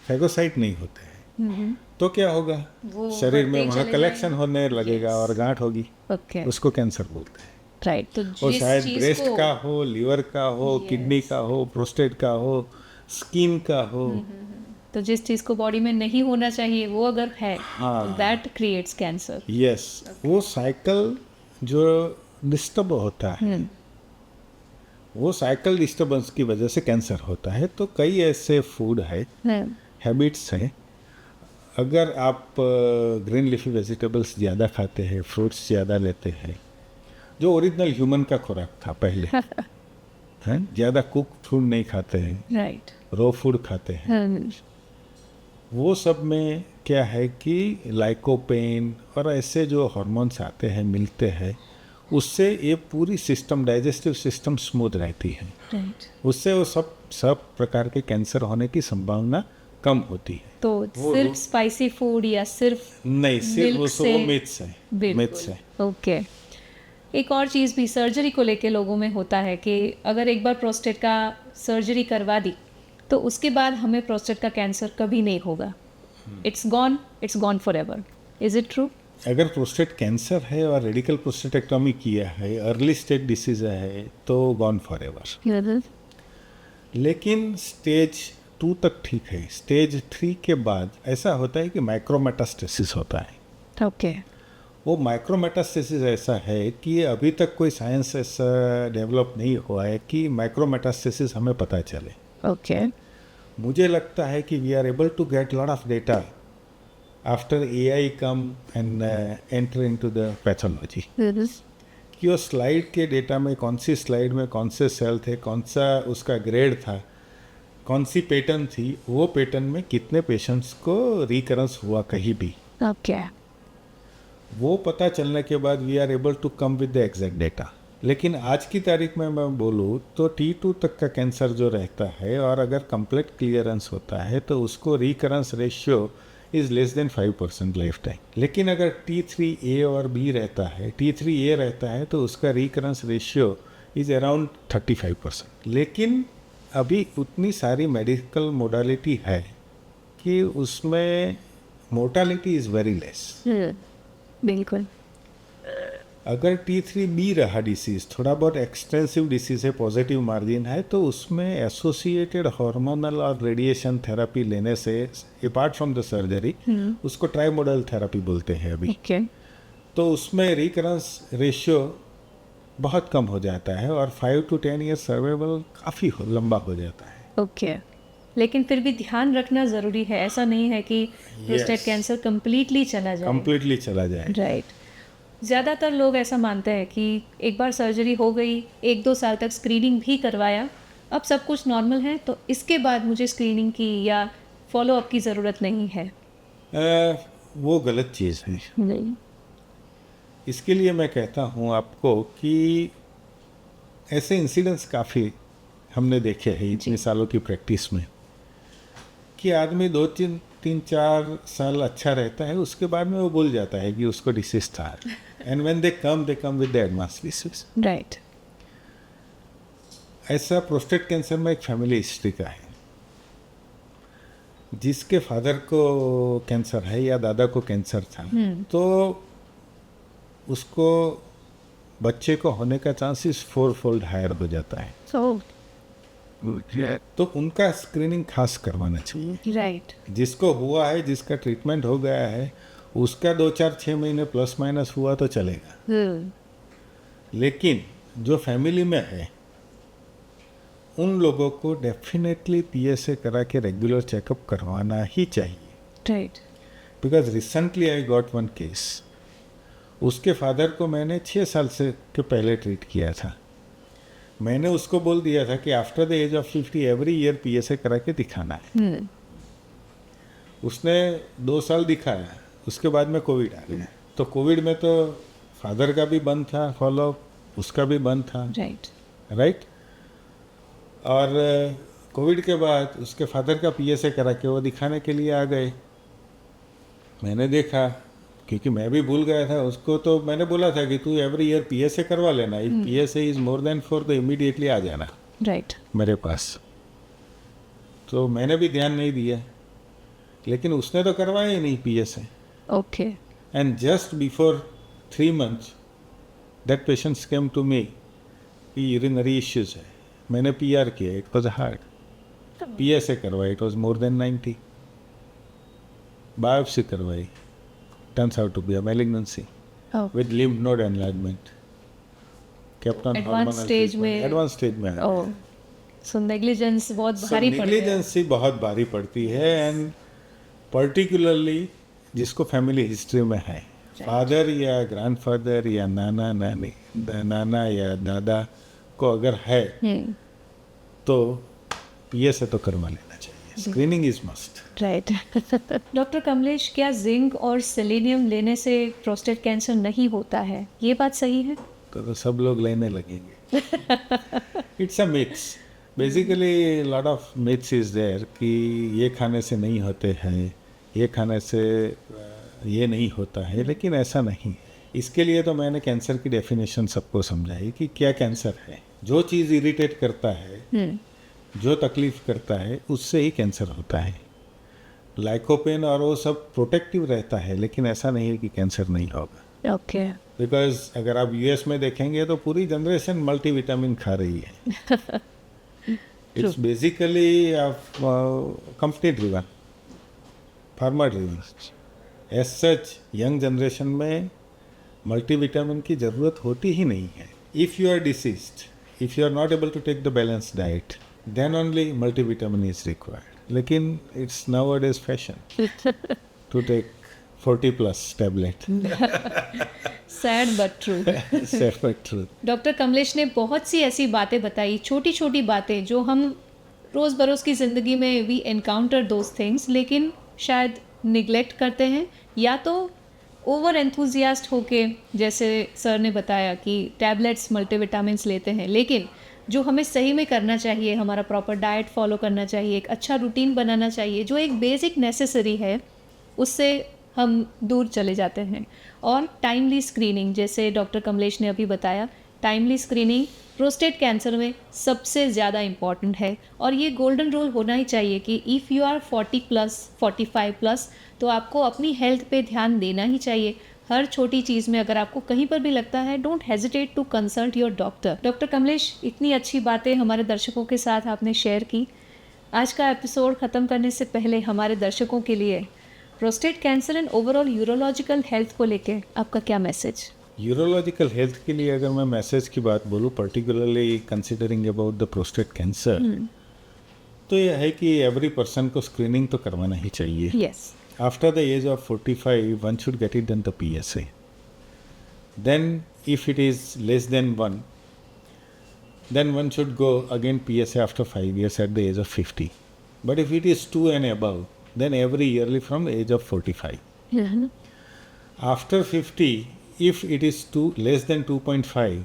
फैगोसाइट नहीं होते हैं. तो क्या होगा, शरीर में वहाँ कलेक्शन होने लगेगा और गांठ होगी. ओके. उसको कैंसर बोलते हैं. राइट. तो वो जिस शायद चीज़ ब्रेस्ट को का हो, लीवर का हो, किडनी का हो, प्रोस्टेट का हो, स्किन का हो. तो जिस चीज़ को बॉडी में नहीं होना चाहिए वो अगर है, हाँ. That creates cancer. यस. वो साइकिल जो डिस्टर्ब होता है, वो साइकिल डिस्टर्बेंस की वजह से कैंसर होता है. तो कई ऐसे फूड है, हैबिट्स हैं. अगर आप ग्रीन लीफी वेजिटेबल्स ज़्यादा खाते हैं, फ्रूट्स ज़्यादा लेते हैं, जो ओरिजिनल ह्यूमन का खुराक था पहले, हैं, ज़्यादा कुक फूड नहीं खाते हैं, राइट. रो फूड खाते हैं, वो सब में क्या है कि लाइकोपेन और ऐसे जो हार्मोन्स आते हैं, मिलते हैं, उससे ये पूरी सिस्टम, डाइजेस्टिव सिस्टम स्मूथ रहती है. राइट. उससे वो सब प्रकार के कैंसर होने की संभावना कम होती है. तो सिर्फ स्पाइसी फूड या सिर्फ नहीं, सिर्फ मिल्क वो से मिथ्स है. मिथ्स है. ओके. एक और चीज़ भी सर्जरी को लेके लोगों में होता है कि अगर एक बार प्रोस्टेट का सर्जरी करवा दी तो उसके बाद हमें प्रोस्टेट का कैंसर कभी नहीं होगा. It's gone for ever. Is it true? अगर प्रोस्टेट कैंसर है और रेडिकल प्रोस्टेटेक्टोमी किया है, अर्ली स्टेज डिसीज है, तो गॉन फॉर एवर. लेकिन स्टेज 2 तक ठीक है. स्टेज 3 के बाद ऐसा होता है कि माइक्रोमेटास्टेसिस होता है. ओके. वो माइक्रोमेटास्टेसिस ऐसा है कि अभी तक कोई साइंस ऐसा डेवलप नहीं हुआ है कि माइक्रोमेटास्टेसिस हमें पता चले. ओके. मुझे लगता है कि we are able to get lot of data after AI come and enter into the pathology. कि वो स्लाइड के डेटा में कौन सी स्लाइड में कौन से सेल थे, कौन सा उसका ग्रेड था, कौन सी पैटर्न थी, वो पैटर्न में कितने पेशेंट्स को रिकरेंस हुआ कहीं भी, ओके वो पता चलने के बाद we are able to come with the exact data. लेकिन आज की तारीख में मैं बोलूँ तो T2 तक का कैंसर जो रहता है और अगर कंप्लीट क्लियरेंस होता है तो उसको recurrence ratio is less than 5% life time. लेकिन अगर T3A और B रहता है, T3A रहता है तो उसका रिकरेंस रेशियो इज़ अराउंड 35%. लेकिन अभी उतनी सारी मेडिकल मोडालिटी है कि उसमें मोर्टालिटी इज़ वेरी लेस. बिल्कुल. अगर T3B रहा डिसीज़, थोड़ा बहुत एक्सटेंसिव डिसीज़ है, पॉजिटिव मार्जिन है, तो उसमें एसोसिएटेड हार्मोनल और रेडिएशन थेरेपी लेने से अपार्ट फ्रॉम द सर्जरी, उसको ट्राइमोडल थेरेपी बोलते हैं अभी. ओके तो उसमें रिकरेंस रेशियो बहुत कम हो जाता है और 5 to 10 ईयर्स सर्वाइवल काफ़ी लंबा हो जाता है. ओके. लेकिन फिर भी ध्यान रखना ज़रूरी है. ऐसा नहीं है कि प्रोस्टेट कैंसर कम्प्लीटली चला जाए. कंप्लीटली चला जाए. राइट. ज़्यादातर लोग ऐसा मानते हैं कि एक बार सर्जरी हो गई, 1-2 साल तक स्क्रीनिंग भी करवाया, अब सब कुछ नॉर्मल है, तो इसके बाद मुझे स्क्रीनिंग की या फॉलोअप की ज़रूरत नहीं है. वो गलत चीज़ है. नहीं. इसके लिए मैं कहता हूँ आपको कि ऐसे इंसिडेंट्स काफ़ी हमने देखे हैं इतने सालों की प्रैक्टिस में कि आदमी 2-3-4 साल अच्छा रहता है, उसके बाद में वो भूल जाता है कि उसको डिसीज था. And when they come with the advance disease. Right. ऐसा प्रोस्टेट कैंसर में एक फैमिली हिस्ट्री का है. जिसके फादर को कैंसर है या दादा को कैंसर था, तो उसको बच्चे को होने का चांसेस 4-fold हायर हो जाता है. तो उनका स्क्रीनिंग खास करवाना चाहिए. राइट. जिसको हुआ है, जिसका ट्रीटमेंट हो गया है, उसका 2-4-6 महीने प्लस माइनस हुआ तो चलेगा. लेकिन जो फैमिली में है उन लोगों को डेफिनेटली PSA करा के रेगुलर चेकअप करवाना ही चाहिए. Right. Because recently I got one case. उसके फादर को मैंने 6 साल से के पहले ट्रीट किया था. मैंने उसको बोल दिया था कि after the age of 50 every year PSA करा के दिखाना है. उसने 2 साल दिखाया, उसके बाद में कोविड आ गया. तो कोविड में तो फादर का भी बंद था फॉलोअप, उसका भी बंद था. राइट. और कोविड के बाद उसके फादर का PSA करा के वो दिखाने के लिए आ गए. मैंने देखा, क्योंकि मैं भी भूल गया था उसको, तो मैंने बोला था कि तू एवरी ईयर PSA करवा लेना. If PSA is more than 4 तो इमीडिएटली आ जाना. राइट. मेरे पास. तो मैंने भी ध्यान नहीं दिया, लेकिन उसने तो करवाया ही नहीं PSA. Okay. And just before 3 months that patients came to me कि यूरिनरी इश्यूज है. मैंने PR किया, इट वॉज हार्ड. PSA करवाई, it was more than 90. Biopsy करवाई, turns out to be a malignancy with lymph node enlargement. Kept on Advanced stage में. Advanced stage में. Oh, so negligence बहुत भारी पड़ती है. Negligence बहुत भारी पड़ती है, and particularly जिसको फैमिली हिस्ट्री में है, फादर या ग्रैंडफादर या नाना या दादा को अगर है तो PSA तो करवा लेना चाहिए. Screening is must. Right. Doctor Kamlesh, क्या जिंक और सेलेनियम लेने से प्रोस्टेट कैंसर नहीं होता है, ये बात सही है? तो सब लोग लेने लगेंगे. It's a myths. Basically lot of myths is there कि ये खाने से नहीं होते हैं, ये खाने से ये नहीं होता है, लेकिन ऐसा नहीं. इसके लिए तो मैंने कैंसर की डेफिनेशन सबको समझाई कि क्या कैंसर है. जो चीज़ इरिटेट करता है, जो तकलीफ करता है, उससे ही कैंसर होता है. लाइकोपेन और वो सब प्रोटेक्टिव रहता है, लेकिन ऐसा नहीं है कि कैंसर नहीं होगा. ओके. बिकॉज अगर आप US में देखेंगे तो पूरी जनरेशन मल्टीविटामिन खा रही है. It's basically company driven, pharma driven. As such young generation में मल्टीविटामिन की ज़रूरत होती ही नहीं है. If you are diseased, if you are not able to take the balance diet, then only multivitamin is required. लेकिन it's nowadays fashion to take 40 plus tablet. Sad but true. Sad but true. Doctor Kamlesh ने बहुत सी ऐसी बातें बताई, छोटी छोटी बातें जो हम रोज़ बरोज़ की ज़िंदगी में वी एनकाउंटर दोज थिंग्स, लेकिन शायद निगलेक्ट करते हैं, या तो ओवर एंथुजियास्ट होके, जैसे सर ने बताया कि टैबलेट्स मल्टीविटामिन्स लेते हैं, लेकिन जो हमें सही में करना चाहिए, हमारा प्रॉपर डाइट फॉलो करना चाहिए, एक अच्छा रूटीन बनाना चाहिए, जो एक बेसिक नेसेसरी है, उससे हम दूर चले जाते हैं। और टाइमली स्क्रीनिंग, जैसे डॉक्टर कमलेश ने अभी बताया, टाइमली स्क्रीनिंग प्रोस्टेट कैंसर में सबसे ज़्यादा इम्पॉर्टेंट है। और ये गोल्डन रूल होना ही चाहिए कि if you are 40 plus 45 plus तो आपको अपनी हेल्थ पे ध्यान देना ही चाहिए। हर छोटी चीज़ में अगर आपको कहीं पर भी लगता है, don't hesitate to consult your doctor. Doctor Kamlesh, इतनी अच्छी बातें हमारे दर्शकों के साथ आपने शेयर की। आज का एपिसोड ख़त्म करने से पहले हमारे दर्शकों के लिए prostate cancer and overall urological health को लेके आपका क्या मैसेज? यूरोलॉजिकल हेल्थ के लिए अगर मैं मैसेज की बात बोलूँ, particularly considering about the prostate cancer, तो यह है कि एवरी पर्सन को स्क्रीनिंग तो करवाना ही चाहिए। Yes. After the age of 45, one should get it done the PSA. Then, if it is less than 1, then one should go again PSA after 5 years at the age of 50. But if it is 2 and above, then every yearly from the age of 45. After 50, if it is less than 2.5,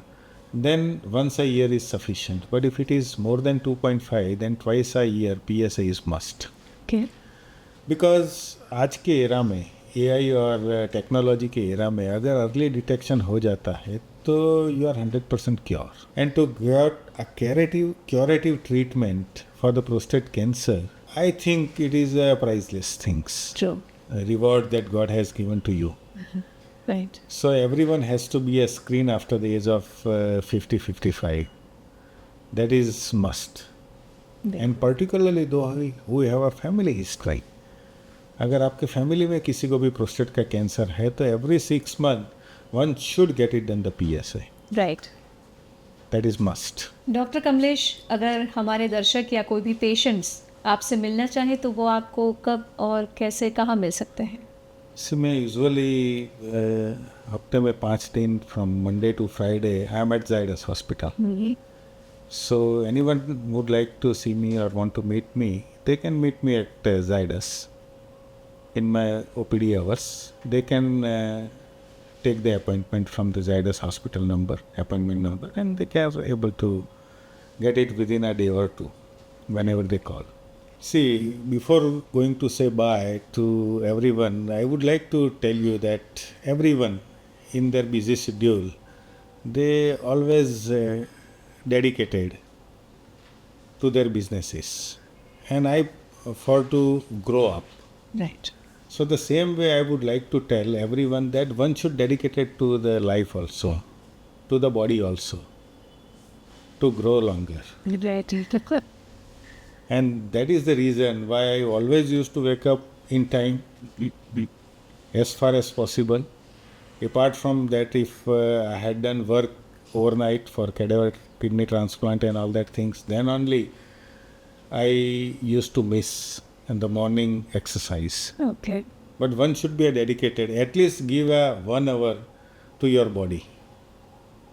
then once a year is sufficient. But if it is more than 2.5, then twice a year PSA is must. Okay. Because आज के era में, AI और technology के era में, अगर early detection हो जाता है तो you are 100% cure. And to get a curative treatment for the prostate cancer, I think it is a priceless things, True. Reward that God has given to you. Right. So everyone has to be a screen after the age of 50-55. That is must. And particularly those who have a family history. अगर आपके family में किसी को भी prostate का cancer है तो every 6 months one should get it done the PSA. Right. That is must. Doctor Kamlesh, अगर हमारे दर्शक या कोई भी पेशेंट्स आपसे मिलना चाहे तो वो आपको कब और कैसे, कहाँ मिल सकते हैं? इससे मैं यूजुअली हफ्ते में 5 दिन from Monday to Friday I am at Zydus hospital. So anyone would like to see me or want to meet me, they can meet me at Zydus in my OPD hours. They can take the appointment from the Zydus hospital appointment number, and they are able to get it within a day or two, whenever they call. See, before going to say bye to everyone, I would like to tell you that everyone in their busy schedule, they always dedicated to their businesses, and for to grow up. Right. So the same way I would like to tell everyone that one should dedicate it to the life also, to the body also, to grow longer. Right. And that is the reason why I always used to wake up in time as far as possible. Apart from that, if I had done work overnight for cadaver kidney transplant and all that things, then only I used to miss in the morning exercise. Okay. But one should be dedicated, at least give a 1 hour to your body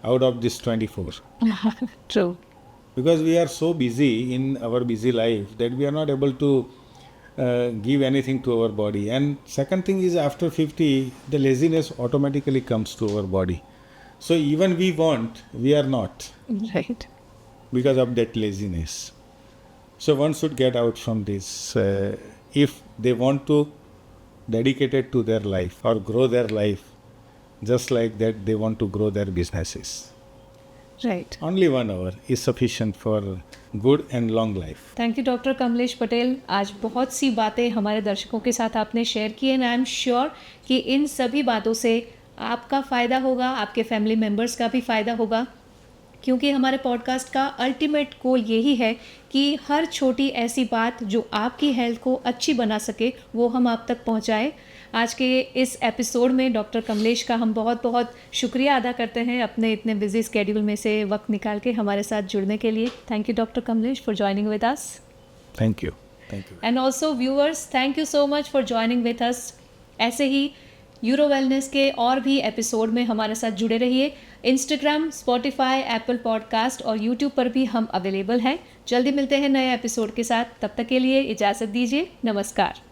out of this 24. True. Because we are so busy in our busy life that we are not able to give anything to our body. And second thing is, after 50, the laziness automatically comes to our body. So even we want, we are not, Right. because of that laziness. So one should get out from this. If they want to dedicate it to their life or grow their life, just like that they want to grow their businesses. Right. Only 1 hour is sufficient for good and long life. Thank you doctor Kamlesh Patel. आज बहुत सी बातें हमारे दर्शकों के साथ आपने share की, and I am sure कि इन सभी बातों से आपका फ़ायदा होगा, आपके फैमिली मेम्बर्स का भी फ़ायदा होगा, क्योंकि हमारे पॉडकास्ट का अल्टीमेट गोल यही है कि हर छोटी ऐसी बात जो आपकी हेल्थ को अच्छी बना सके वो हम आप तक पहुंचाएं. आज के इस एपिसोड में डॉक्टर कमलेश का हम बहुत बहुत शुक्रिया अदा करते हैं अपने इतने बिजी स्केड्यूल में से वक्त निकाल के हमारे साथ जुड़ने के लिए. Thank you doctor Kamlesh for joining with us. Thank you. Thank you. And also viewers, thank you so much for joining with us. ऐसे ही यूरो वेलनेस के और भी एपिसोड में हमारे साथ जुड़े रहिए। इंस्टाग्राम, स्पॉटिफाई, एप्पल पॉडकास्ट और यूट्यूब पर भी हम अवेलेबल हैं। जल्दी मिलते हैं नए एपिसोड के साथ, तब तक के लिए इजाज़त दीजिए। नमस्कार।